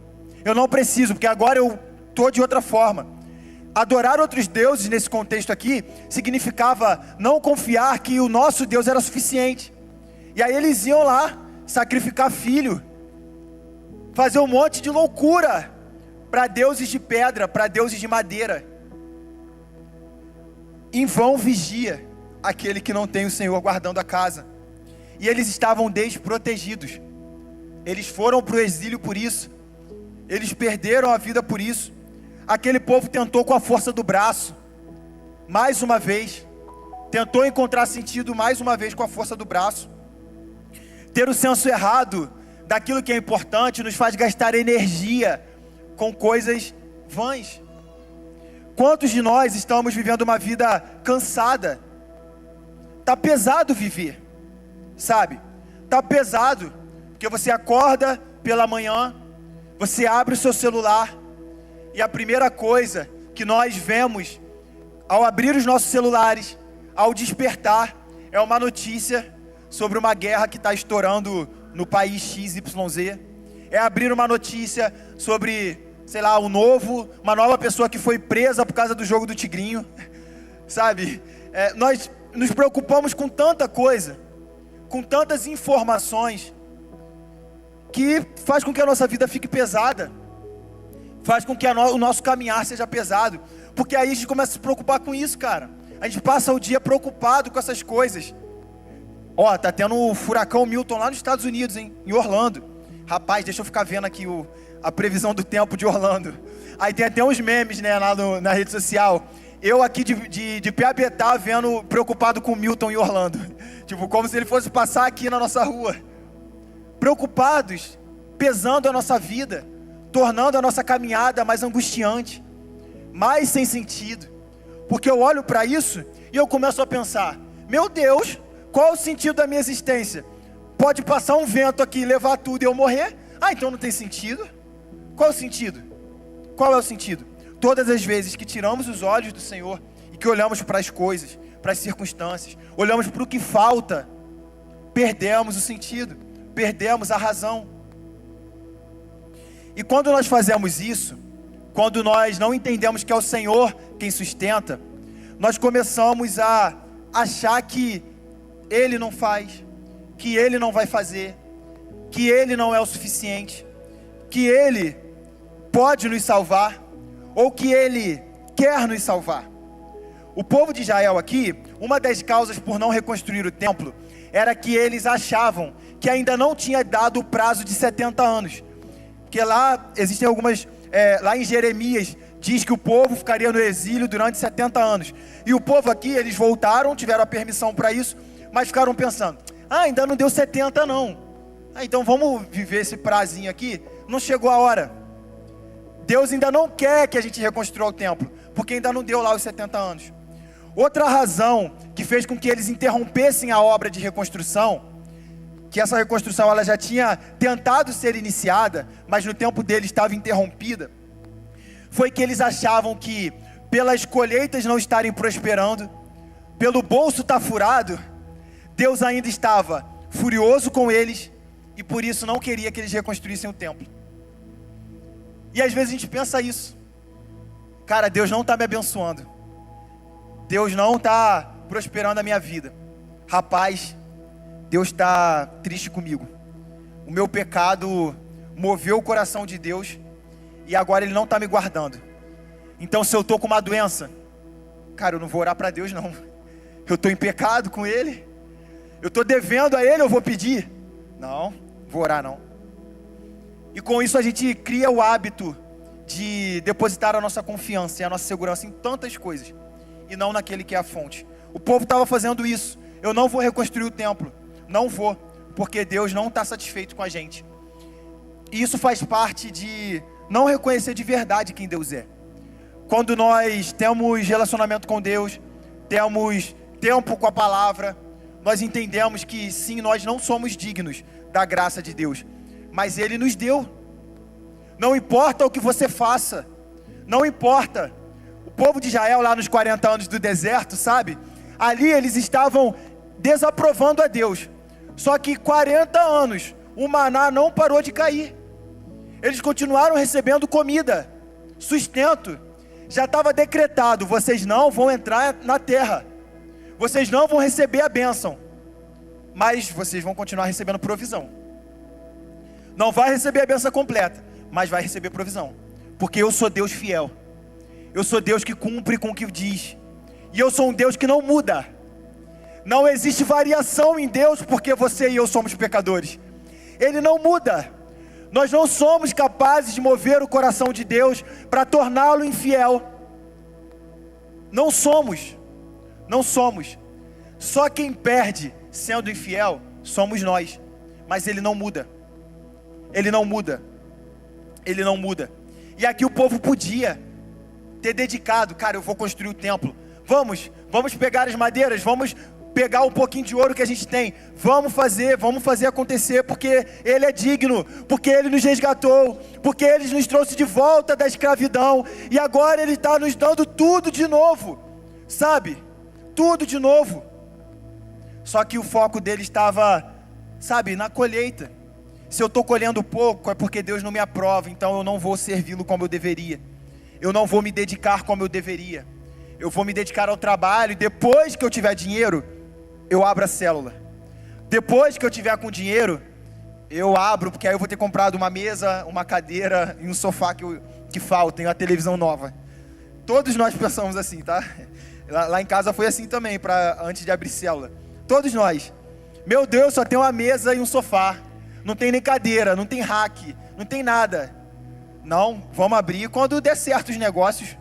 eu não preciso, porque agora eu estou de outra forma. Adorar outros deuses nesse contexto aqui significava não confiar que o nosso Deus era suficiente. E aí eles iam lá sacrificar filho, fazer um monte de loucura para deuses de pedra, para deuses de madeira. Em vão vigia aquele que não tem o Senhor guardando a casa. E eles estavam desprotegidos. Eles foram para o exílio por isso. Eles perderam a vida por isso. Aquele povo tentou com a força do braço, mais uma vez. Tentou encontrar sentido mais uma vez com a força do braço. Ter o senso errado daquilo que é importante nos faz gastar energia com coisas vãs. Quantos de nós estamos vivendo uma vida cansada? Tá pesado viver, sabe? Tá pesado, porque você acorda pela manhã, você abre o seu celular, e a primeira coisa que nós vemos ao abrir os nossos celulares, ao despertar, é uma notícia sobre uma guerra que está estourando no país XYZ. É abrir uma notícia sobre, sei lá, uma nova pessoa que foi presa por causa do jogo do Tigrinho, sabe? Nós nos preocupamos com tanta coisa, com tantas informações, que faz com que a nossa vida fique pesada, faz com que o nosso caminhar seja pesado, porque aí a gente começa a se preocupar com isso, cara. A gente passa o dia preocupado com essas coisas. Ó, tá tendo o furacão Milton lá nos Estados Unidos, hein? Em Orlando. Rapaz, deixa eu ficar vendo aqui a previsão do tempo de Orlando. Aí tem até uns memes, né, lá na rede social. Eu aqui de Piabetá vendo, preocupado com o Milton em Orlando. Tipo, como se ele fosse passar aqui na nossa rua. Preocupados, pesando a nossa vida, tornando a nossa caminhada mais angustiante, mais sem sentido. Porque eu olho para isso e eu começo a pensar: meu Deus, qual é o sentido da minha existência? Pode passar um vento aqui, levar tudo e eu morrer? Ah, então não tem sentido? Qual é o sentido? Qual é o sentido? Todas as vezes que tiramos os olhos do Senhor e que olhamos para as coisas, para as circunstâncias, olhamos para o que falta, perdemos o sentido, perdemos a razão. E quando nós fazemos isso, quando nós não entendemos que é o Senhor quem sustenta, nós começamos a achar que Ele não faz, que Ele não vai fazer, que Ele não é o suficiente, que Ele pode nos salvar, ou que Ele quer nos salvar. O povo de Israel aqui, uma das causas por não reconstruir o templo, era que eles achavam que ainda não tinha dado o prazo de 70 anos. Porque lá existem algumas, lá em Jeremias, diz que o povo ficaria no exílio durante 70 anos. E o povo aqui, eles voltaram, tiveram a permissão para isso, mas ficaram pensando, ainda não deu 70 não. Então vamos viver esse prazinho aqui, não chegou a hora. Deus ainda não quer que a gente reconstrua o templo, porque ainda não deu lá os 70 anos. Outra razão que fez com que eles interrompessem a obra de reconstrução, que essa reconstrução ela já tinha tentado ser iniciada, mas no tempo deles estava interrompida, foi que eles achavam que pelas colheitas não estarem prosperando, pelo bolso estar furado, Deus ainda estava furioso com eles e por isso não queria que eles reconstruíssem o templo. E às vezes a gente pensa isso, cara, Deus não está me abençoando, Deus não está prosperando a minha vida. Rapaz, Deus está triste comigo. O meu pecado moveu o coração de Deus e agora Ele não está me guardando. Então se eu estou com uma doença, cara, eu não vou orar para Deus não. Eu estou em pecado com Ele, eu estou devendo a Ele, eu vou pedir? Não, vou orar não. E com isso a gente cria o hábito de depositar a nossa confiança e a nossa segurança em tantas coisas e não naquele que é a fonte. O povo estava fazendo isso. Eu não vou reconstruir o templo, não vou, porque Deus não está satisfeito com a gente. E isso faz parte de não reconhecer de verdade quem Deus é. Quando nós temos relacionamento com Deus, temos tempo com a palavra, nós entendemos que sim, nós não somos dignos da graça de Deus, mas Ele nos deu. Não importa o que você faça, não importa. O povo de Israel lá nos 40 anos do deserto, sabe? Ali eles estavam desaprovando a Deus. Só que 40 anos, o maná não parou de cair. Eles continuaram recebendo comida, sustento. Já estava decretado, vocês não vão entrar na terra. Vocês não vão receber a bênção. Mas vocês vão continuar recebendo provisão. Não vai receber a bênção completa, mas vai receber provisão. Porque eu sou Deus fiel. Eu sou Deus que cumpre com o que diz. E eu sou um Deus que não muda. Não existe variação em Deus, porque você e eu somos pecadores. Ele não muda. Nós não somos capazes de mover o coração de Deus para torná-lo infiel. Não somos. Não somos. Só quem perde sendo infiel somos nós. Mas Ele não muda. Ele não muda. Ele não muda. E aqui o povo podia ter dedicado, cara, eu vou construir o templo. Vamos pegar as madeiras, vamos pegar um pouquinho de ouro que a gente tem, vamos fazer acontecer, porque Ele é digno, porque Ele nos resgatou, porque Ele nos trouxe de volta da escravidão, e agora Ele está nos dando tudo de novo, sabe? Tudo de novo. Só que o foco dele estava, sabe, na colheita. Se eu estou colhendo pouco, é porque Deus não me aprova, então eu não vou servi-lo como eu deveria. Eu não vou me dedicar como eu deveria. Eu vou me dedicar ao trabalho, e depois que eu tiver dinheiro, eu abro a célula. Depois que eu tiver com dinheiro, eu abro, porque aí eu vou ter comprado uma mesa, uma cadeira e um sofá que falta, e uma televisão nova. Todos nós pensamos assim, tá? Lá em casa foi assim também, antes de abrir célula. Todos nós. Meu Deus, só tem uma mesa e um sofá. Não tem nem cadeira, não tem rack, não tem nada. Não, vamos abrir quando der certo os negócios.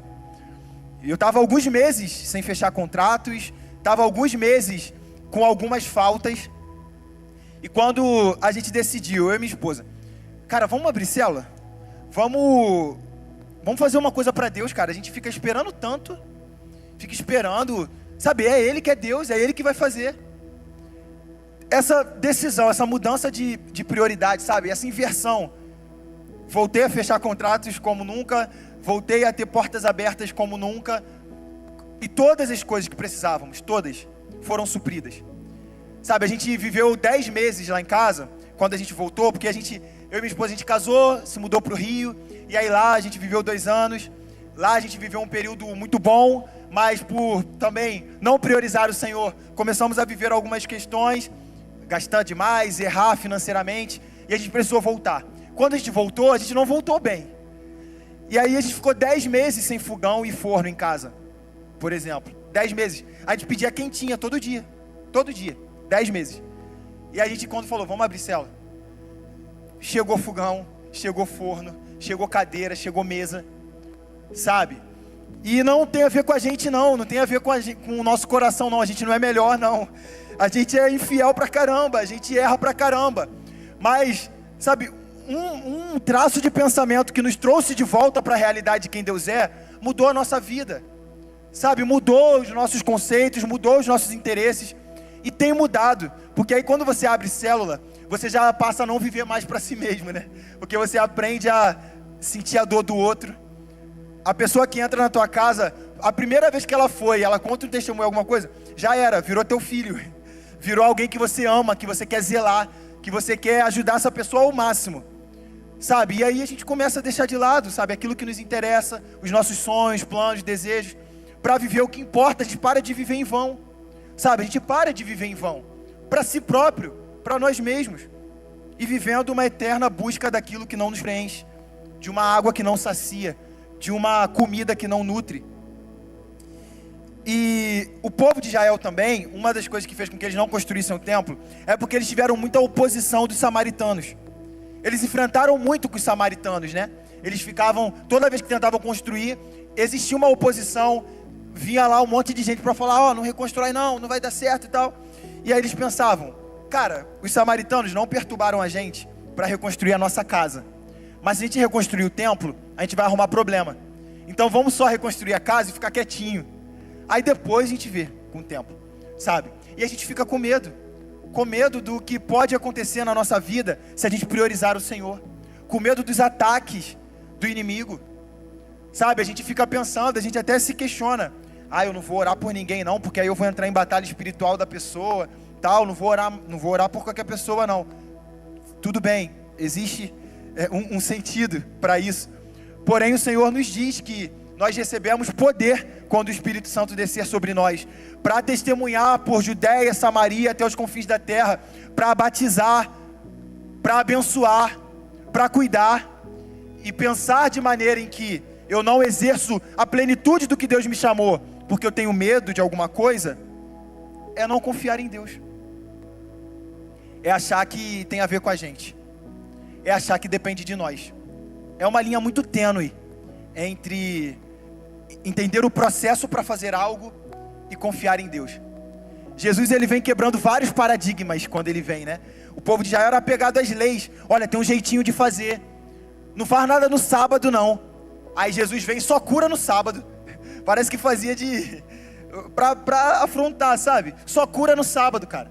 Eu estava alguns meses sem fechar contratos, estava alguns meses com algumas faltas. E quando a gente decidiu, eu e minha esposa, cara, vamos abrir célula? Vamos fazer uma coisa para Deus, cara. A gente fica esperando tanto, fica esperando, sabe, é Ele que é Deus, é Ele que vai fazer. Essa decisão, essa mudança de prioridade, sabe, essa inversão. Voltei a fechar contratos como nunca, voltei a ter portas abertas como nunca, e todas as coisas que precisávamos, todas, foram supridas. Sabe, a gente viveu 10 meses lá em casa, quando a gente voltou, porque eu e minha esposa, a gente casou, se mudou para o Rio, e aí lá a gente viveu 2 anos, lá a gente viveu um período muito bom, mas por também não priorizar o Senhor, começamos a viver algumas questões, gastar demais, errar financeiramente, e a gente precisou voltar. Quando a gente voltou, a gente não voltou bem. E aí a gente ficou 10 meses sem fogão e forno em casa, por exemplo. 10 meses. A gente pedia quentinha todo dia. 10 meses. E a gente, quando falou, vamos abrir célula, chegou fogão, chegou forno, chegou cadeira, chegou mesa, sabe? E não tem a ver com a gente não tem a ver com o nosso coração não, a gente não é melhor não. A gente é infiel pra caramba, a gente erra pra caramba. Mas, sabe, um traço de pensamento que nos trouxe de volta para a realidade de quem Deus é, mudou a nossa vida, sabe, mudou os nossos conceitos, mudou os nossos interesses, e tem mudado, porque aí quando você abre célula, você já passa a não viver mais para si mesmo, né, porque você aprende a sentir a dor do outro. A pessoa que entra na tua casa, a primeira vez que ela foi, ela conta um testemunho, alguma coisa, já era, virou teu filho, virou alguém que você ama, que você quer zelar, que você quer ajudar essa pessoa ao máximo, sabe, e aí a gente começa a deixar de lado, sabe, aquilo que nos interessa, os nossos sonhos, planos, desejos, para viver o que importa. A gente para de viver em vão, sabe, a gente para de viver em vão, para si próprio, para nós mesmos, e vivendo uma eterna busca daquilo que não nos preenche, de uma água que não sacia, de uma comida que não nutre. E o povo de Israel também, uma das coisas que fez com que eles não construíssem o templo, é porque eles tiveram muita oposição dos samaritanos. Eles enfrentaram muito com os samaritanos, né? Eles ficavam, toda vez que tentavam construir, existia uma oposição, vinha lá um monte de gente para falar, não reconstrói não vai dar certo e tal. E aí eles pensavam, cara, os samaritanos não perturbaram a gente para reconstruir a nossa casa, mas se a gente reconstruir o templo, a gente vai arrumar problema. Então vamos só reconstruir a casa e ficar quietinho. Aí depois a gente vê com o templo, sabe? E a gente fica com medo do que pode acontecer na nossa vida se a gente priorizar o Senhor, com medo dos ataques do inimigo, sabe? A gente fica pensando, a gente até se questiona, eu não vou orar por ninguém não, porque aí eu vou entrar em batalha espiritual da pessoa, tal, não vou orar por qualquer pessoa não. Tudo bem, existe um sentido para isso, porém o Senhor nos diz que nós recebemos poder quando o Espírito Santo descer sobre nós, para testemunhar por Judeia, Samaria, até os confins da terra, para batizar, para abençoar, para cuidar, e pensar de maneira em que eu não exerço a plenitude do que Deus me chamou, porque eu tenho medo de alguma coisa, é não confiar em Deus, é achar que tem a ver com a gente, é achar que depende de nós. É uma linha muito tênue entre entender o processo para fazer algo e confiar em Deus. Jesus, ele vem quebrando vários paradigmas quando ele vem, né? O povo de Israel era apegado às leis. Olha, tem um jeitinho de fazer, não faz nada no sábado não. Aí Jesus vem e só cura no sábado. Parece que fazia para afrontar, sabe? Só cura no sábado, cara.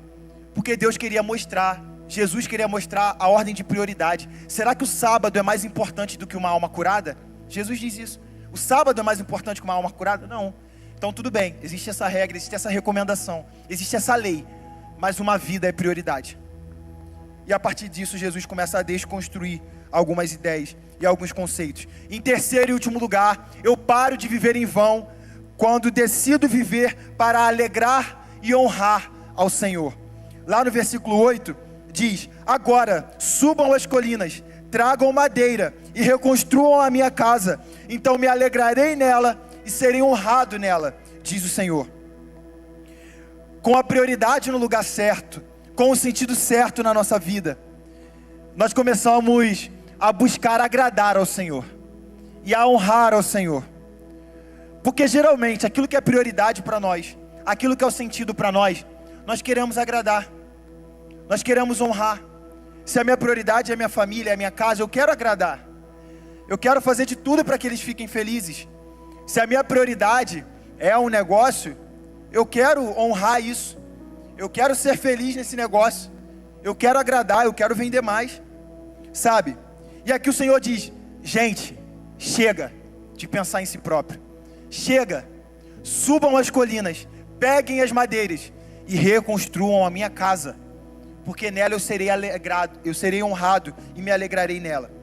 Porque Deus queria mostrar, Jesus queria mostrar a ordem de prioridade. Será que o sábado é mais importante do que uma alma curada? Jesus diz isso. O sábado é mais importante que uma alma curada? Não. Então tudo bem, existe essa regra, existe essa recomendação, existe essa lei, mas uma vida é prioridade. E a partir disso Jesus começa a desconstruir algumas ideias e alguns conceitos. Em terceiro e último lugar, eu paro de viver em vão quando decido viver para alegrar e honrar ao Senhor. Lá no versículo 8 diz: agora subam as colinas, tragam madeira e reconstruam a minha casa, então me alegrarei nela e serei honrado nela, diz o Senhor. Com a prioridade no lugar certo, com o sentido certo na nossa vida, nós começamos a buscar agradar ao Senhor e a honrar ao Senhor, porque geralmente aquilo que é prioridade para nós, aquilo que é o sentido para nós queremos agradar, nós queremos honrar. Se a minha prioridade é a minha família, é a minha casa, eu quero agradar, eu quero fazer de tudo para que eles fiquem felizes. Se a minha prioridade é um negócio, eu quero honrar isso, eu quero ser feliz nesse negócio, eu quero agradar, eu quero vender mais, sabe? E aqui o Senhor diz: gente, chega de pensar em si próprio, chega, subam as colinas, peguem as madeiras e reconstruam a minha casa, porque nela eu serei alegrado, eu serei honrado e me alegrarei nela.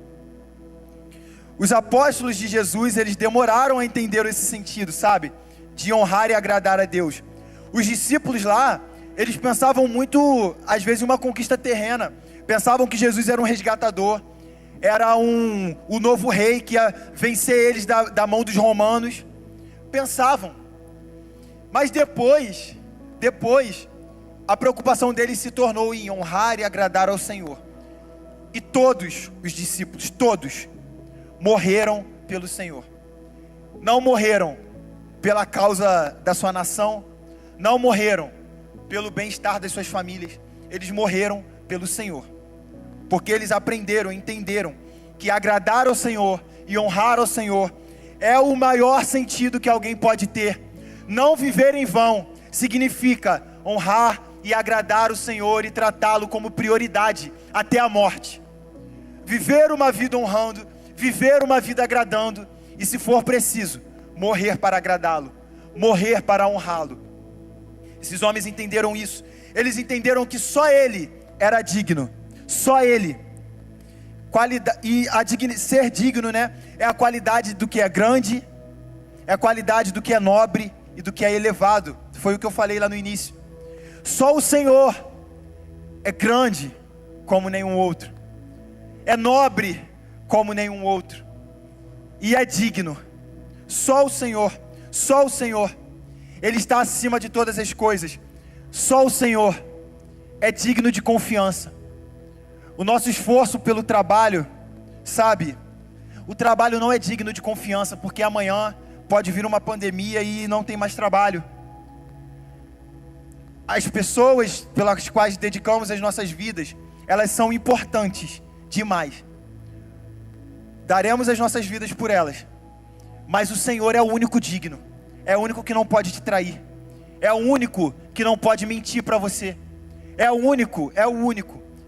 Os apóstolos de Jesus, eles demoraram a entender esse sentido, sabe? De honrar e agradar a Deus. Os discípulos lá, eles pensavam muito, às vezes, em uma conquista terrena. Pensavam que Jesus era um resgatador. era o novo rei que ia vencer eles da mão dos romanos. Pensavam. Mas depois, a preocupação deles se tornou em honrar e agradar ao Senhor. E todos os discípulos, todos, morreram pelo Senhor. Não morreram pela causa da sua nação, não morreram pelo bem-estar das suas famílias, eles morreram pelo Senhor. Porque eles aprenderam, entenderam que agradar ao Senhor e honrar ao Senhor é o maior sentido que alguém pode ter. Não viver em vão significa honrar e agradar o Senhor e tratá-lo como prioridade até a morte. Viver uma vida honrando, viver uma vida agradando e, se for preciso, morrer para agradá-lo, morrer para honrá-lo. Esses homens entenderam isso. Eles entenderam que só Ele era digno, só Ele. Ser digno, né, é a qualidade do que é grande, é a qualidade do que é nobre e do que é elevado. Foi o que eu falei lá no início. Só o Senhor é grande como nenhum outro, é nobre como nenhum outro, e é digno. Só o Senhor, Ele está acima de todas as coisas. Só o Senhor é digno de confiança. O nosso esforço pelo trabalho, sabe, o trabalho não é digno de confiança, porque amanhã pode vir uma pandemia e não tem mais trabalho. As pessoas pelas quais dedicamos as nossas vidas, elas são importantes demais. Daremos as nossas vidas por elas. Mas o Senhor é o único digno. É o único que não pode te trair. É o único que não pode mentir para você. É o único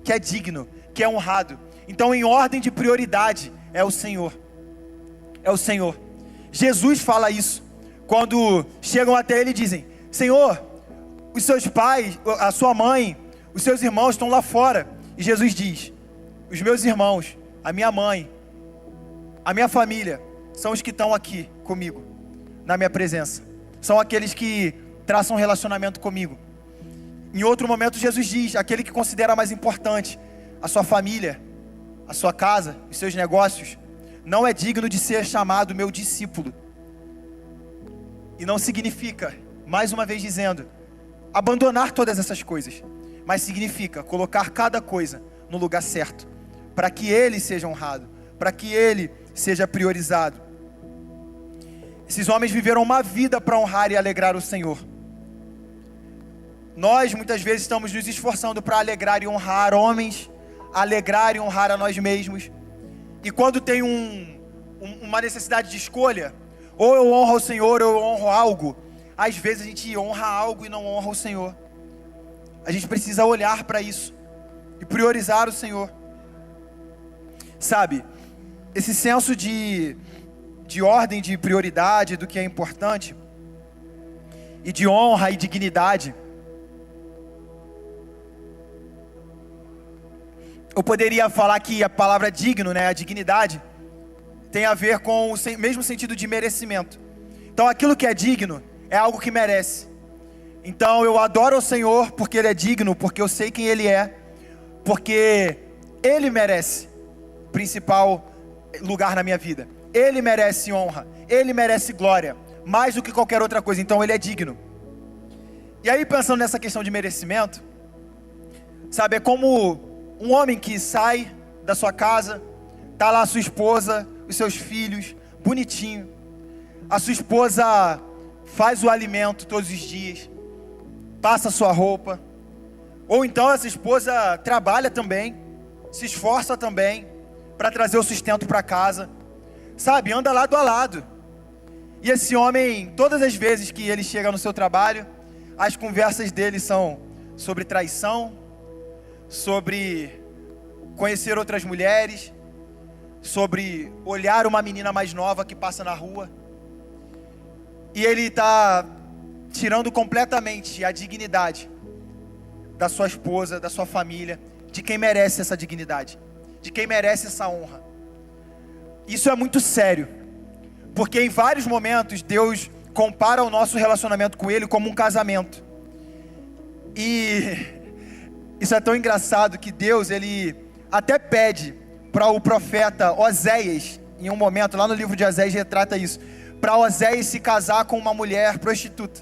que é digno, que é honrado. Então, em ordem de prioridade, é o Senhor. É o Senhor. Jesus fala isso. Quando chegam até Ele e dizem: Senhor, os seus pais, a sua mãe, os seus irmãos estão lá fora. E Jesus diz: os meus irmãos, a minha mãe, a minha família, são os que estão aqui comigo, na minha presença. São aqueles que traçam um relacionamento comigo. Em outro momento Jesus diz: aquele que considera mais importante a sua família, a sua casa, os seus negócios, não é digno de ser chamado meu discípulo. E não significa, mais uma vez dizendo, abandonar todas essas coisas, mas significa colocar cada coisa no lugar certo, para que Ele seja honrado, para que Ele seja priorizado. Esses homens viveram uma vida para honrar e alegrar o Senhor. Nós muitas vezes estamos nos esforçando para alegrar e honrar homens, alegrar e honrar a nós mesmos. E quando tem uma necessidade de escolha, ou eu honro o Senhor ou eu honro algo, às vezes a gente honra algo e não honra o Senhor. A gente precisa olhar para isso e priorizar o Senhor. Sabe, esse senso de ordem, de prioridade, do que é importante, e de honra e dignidade. Eu poderia falar que a palavra digno, né, a dignidade, tem a ver com o mesmo sentido de merecimento. Então aquilo que é digno é algo que merece. Então eu adoro o Senhor porque Ele é digno, porque eu sei quem Ele é, porque Ele merece o principal lugar na minha vida. Ele merece honra, Ele merece glória, mais do que qualquer outra coisa. Então Ele é digno. E aí, pensando nessa questão de merecimento, sabe, é como um homem que sai da sua casa, tá lá a sua esposa, os seus filhos, bonitinho. A sua esposa faz o alimento todos os dias, passa a sua roupa. Ou então essa esposa trabalha também, se esforça também para trazer o sustento para casa. Sabe, anda lado a lado. E esse homem, todas as vezes que ele chega no seu trabalho, as conversas dele são sobre traição, sobre conhecer outras mulheres, sobre olhar uma menina mais nova que passa na rua. E ele está tirando completamente a dignidade da sua esposa, da sua família, de quem merece essa dignidade, de quem merece essa honra. Isso é muito sério, porque em vários momentos Deus compara o nosso relacionamento com Ele como um casamento. E isso é tão engraçado que Deus, Ele até pede para o profeta Oséias, em um momento, lá no livro de Oséias retrata isso, para Oséias se casar com uma mulher prostituta,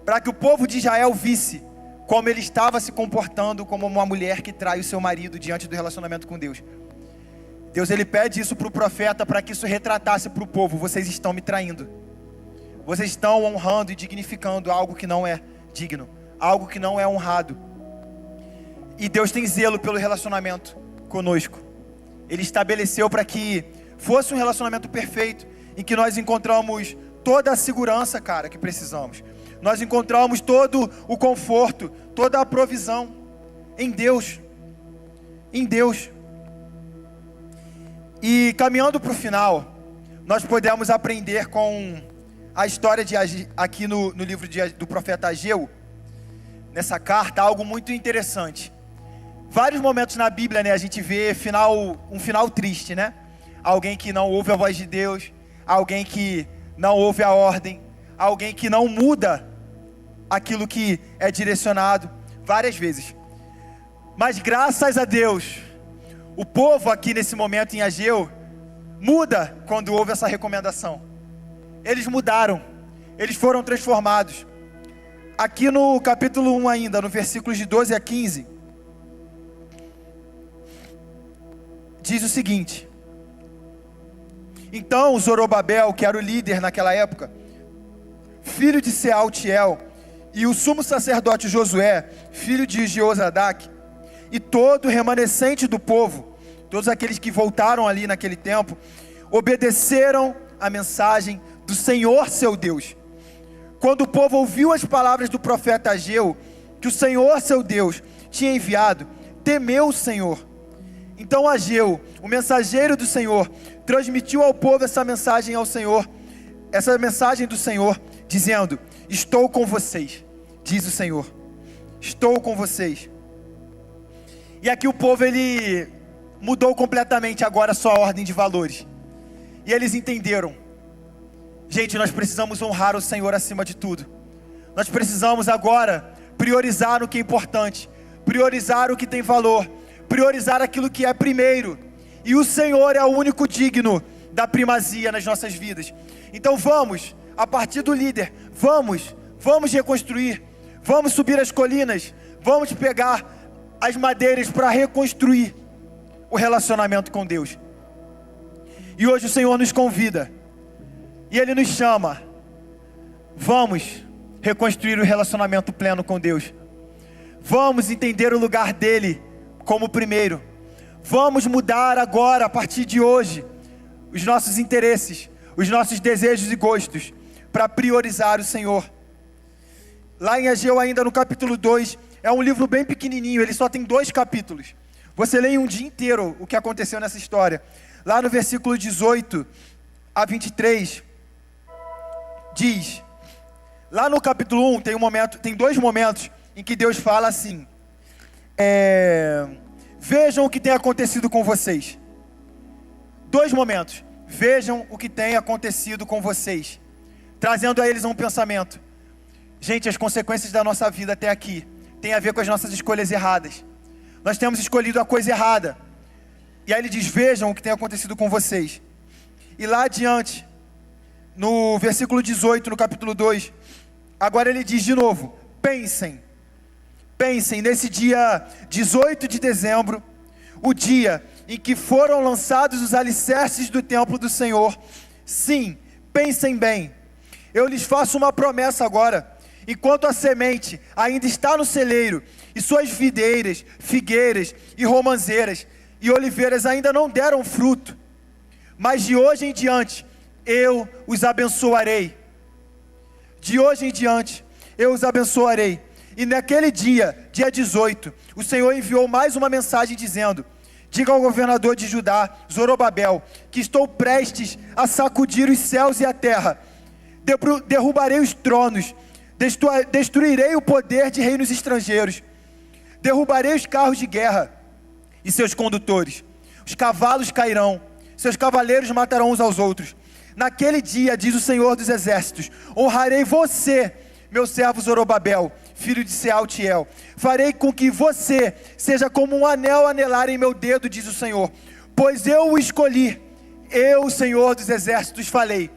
para que o povo de Israel visse como ele estava se comportando como uma mulher que trai o seu marido diante do relacionamento com Deus. Deus, ele pede isso para o profeta, para que isso retratasse para o povo: vocês estão me traindo, vocês estão honrando e dignificando algo que não é digno, algo que não é honrado. E Deus tem zelo pelo relacionamento conosco. Ele estabeleceu para que fosse um relacionamento perfeito, em que nós encontramos toda a segurança, cara, que precisamos. Nós encontramos todo o conforto, toda a provisão em Deus. Em Deus. E caminhando para o final, nós podemos aprender com a história de aqui no livro do profeta Ageu, nessa carta, algo muito interessante. Vários momentos na Bíblia, né, a gente vê um final triste, né? Alguém que não ouve a voz de Deus, alguém que não ouve a ordem, alguém que não muda aquilo que é direcionado, várias vezes. Mas graças a Deus, o povo aqui nesse momento em Ageu muda quando ouve essa recomendação. Eles mudaram, eles foram transformados. Aqui no capítulo 1 ainda, no versículos de 12 a 15, diz o seguinte: então Zorobabel, que era o líder naquela época, filho de Sealtiel, e o sumo sacerdote Josué, filho de Jeozadaque, e todo o remanescente do povo, todos aqueles que voltaram ali naquele tempo, obedeceram a mensagem do Senhor seu Deus. Quando o povo ouviu as palavras do profeta Ageu, que o Senhor seu Deus tinha enviado, temeu o Senhor. Então Ageu, o mensageiro do Senhor, transmitiu ao povo essa mensagem do Senhor, dizendo: estou com vocês, diz o Senhor, estou com vocês. E aqui o povo, ele mudou completamente agora a sua ordem de valores, e eles entenderam: gente, nós precisamos honrar o Senhor acima de tudo. Nós precisamos agora priorizar o que é importante, priorizar o que tem valor, priorizar aquilo que é primeiro, e o Senhor é o único digno da primazia nas nossas vidas. Então vamos, a partir do líder, vamos reconstruir, vamos subir as colinas, vamos pegar as madeiras para reconstruir o relacionamento com Deus. E hoje o Senhor nos convida, e Ele nos chama: vamos reconstruir o relacionamento pleno com Deus, vamos entender o lugar dEle como primeiro, vamos mudar agora, a partir de hoje, os nossos interesses, os nossos desejos e gostos, para priorizar o Senhor. Lá em Ageu ainda no capítulo 2, é um livro bem pequenininho, ele só tem 2 capítulos, você lê em um dia inteiro o que aconteceu nessa história. Lá no versículo 18 a 23, diz, lá no capítulo 1 tem 2 momentos em que Deus fala assim: vejam o que tem acontecido com vocês. 2 momentos, vejam o que tem acontecido com vocês, trazendo a eles um pensamento. Gente, as consequências da nossa vida até aqui tem a ver com as nossas escolhas erradas. Nós temos escolhido a coisa errada. E aí ele diz: vejam o que tem acontecido com vocês. E lá adiante, no versículo 18, no capítulo 2, agora ele diz de novo: pensem nesse dia 18 de dezembro, o dia em que foram lançados os alicerces do templo do Senhor. Sim, pensem bem. Eu lhes faço uma promessa agora: enquanto a semente ainda está no celeiro, e suas videiras, figueiras e romãzeiras e oliveiras ainda não deram fruto, mas de hoje em diante eu os abençoarei. De hoje em diante eu os abençoarei. E naquele dia 18, o Senhor enviou mais uma mensagem dizendo: diga ao governador de Judá, Zorobabel, que estou prestes a sacudir os céus e a terra. Derrubarei os tronos, destruirei o poder de reinos estrangeiros, derrubarei os carros de guerra e seus condutores. Os cavalos cairão, seus cavaleiros matarão uns aos outros. Naquele dia, diz o Senhor dos Exércitos, honrarei você, meu servo Zorobabel, filho de Sealtiel. Farei com que você seja como um anel a anelar em meu dedo, diz o Senhor. pois eu o escolhi, eu, o Senhor dos Exércitos, falei.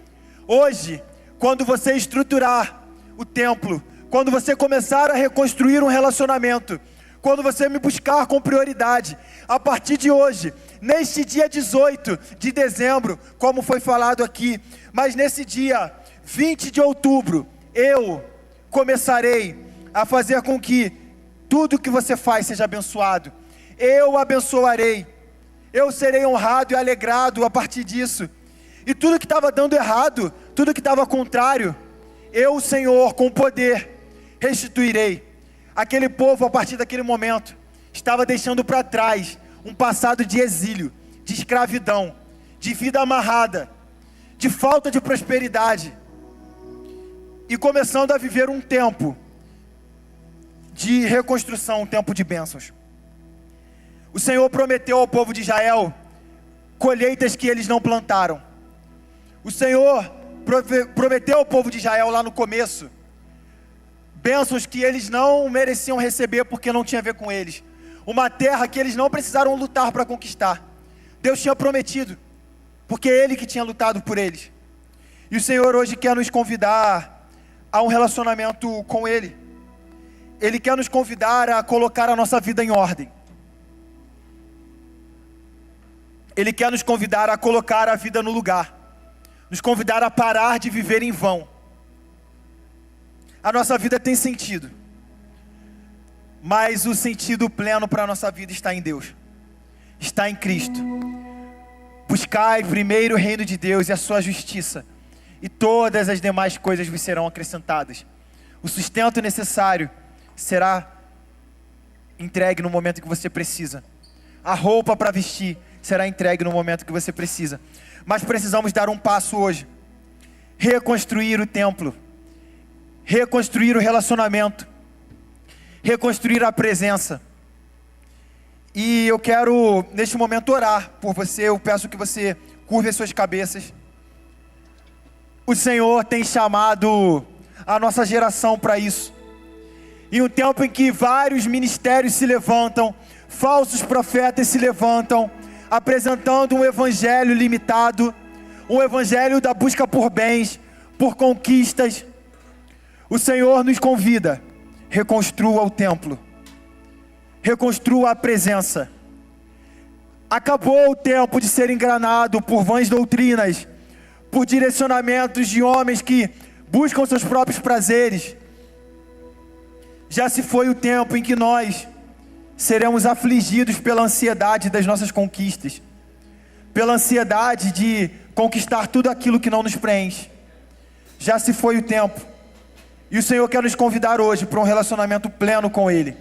Hoje, quando você estruturar o templo, quando você começar a reconstruir um relacionamento, quando você me buscar com prioridade, a partir de hoje, neste dia 18 de dezembro, como foi falado aqui, mas nesse dia 20 de outubro, eu começarei a fazer com que tudo que você faz seja abençoado. Eu abençoarei, eu serei honrado e alegrado a partir disso. E tudo que estava dando errado, tudo que estava contrário, eu, Senhor, com poder, restituirei. Aquele povo, a partir daquele momento, estava deixando para trás um passado de exílio, de escravidão, de vida amarrada, de falta de prosperidade, e começando a viver um tempo de reconstrução, um tempo de bênçãos. O Senhor prometeu ao povo de Israel colheitas que eles não plantaram. O Senhor prometeu ao povo de Israel lá no começo bênçãos que eles não mereciam receber porque não tinha a ver com eles. Uma terra que eles não precisaram lutar para conquistar. Deus tinha prometido, porque é Ele que tinha lutado por eles. E o Senhor hoje quer nos convidar a um relacionamento com Ele. Ele quer nos convidar a colocar a nossa vida em ordem. Ele quer nos convidar a colocar a vida no lugar. Nos convidar a parar de viver em vão. A nossa vida tem sentido, mas o sentido pleno para a nossa vida está em Deus, está em Cristo. Buscai primeiro o reino de Deus e a sua justiça, e todas as demais coisas vos serão acrescentadas. O sustento necessário será entregue no momento que você precisa. A roupa para vestir será entregue no momento que você precisa. Mas precisamos dar um passo hoje. Reconstruir o templo. Reconstruir o relacionamento. Reconstruir a presença. E eu quero, neste momento, orar por você. Eu peço que você curve as suas cabeças. O Senhor tem chamado a nossa geração para isso. Em um tempo em que vários ministérios se levantam, falsos profetas se levantam, apresentando um evangelho limitado, um evangelho da busca por bens, por conquistas. O Senhor nos convida, reconstrua o templo, reconstrua a presença. Acabou o tempo de ser enganado por vãs doutrinas, por direcionamentos de homens que buscam seus próprios prazeres. Já se foi o tempo em que nós seremos afligidos pela ansiedade das nossas conquistas, pela ansiedade de conquistar tudo aquilo que não nos preenche. Já se foi o tempo. E o Senhor quer nos convidar hoje para um relacionamento pleno com Ele.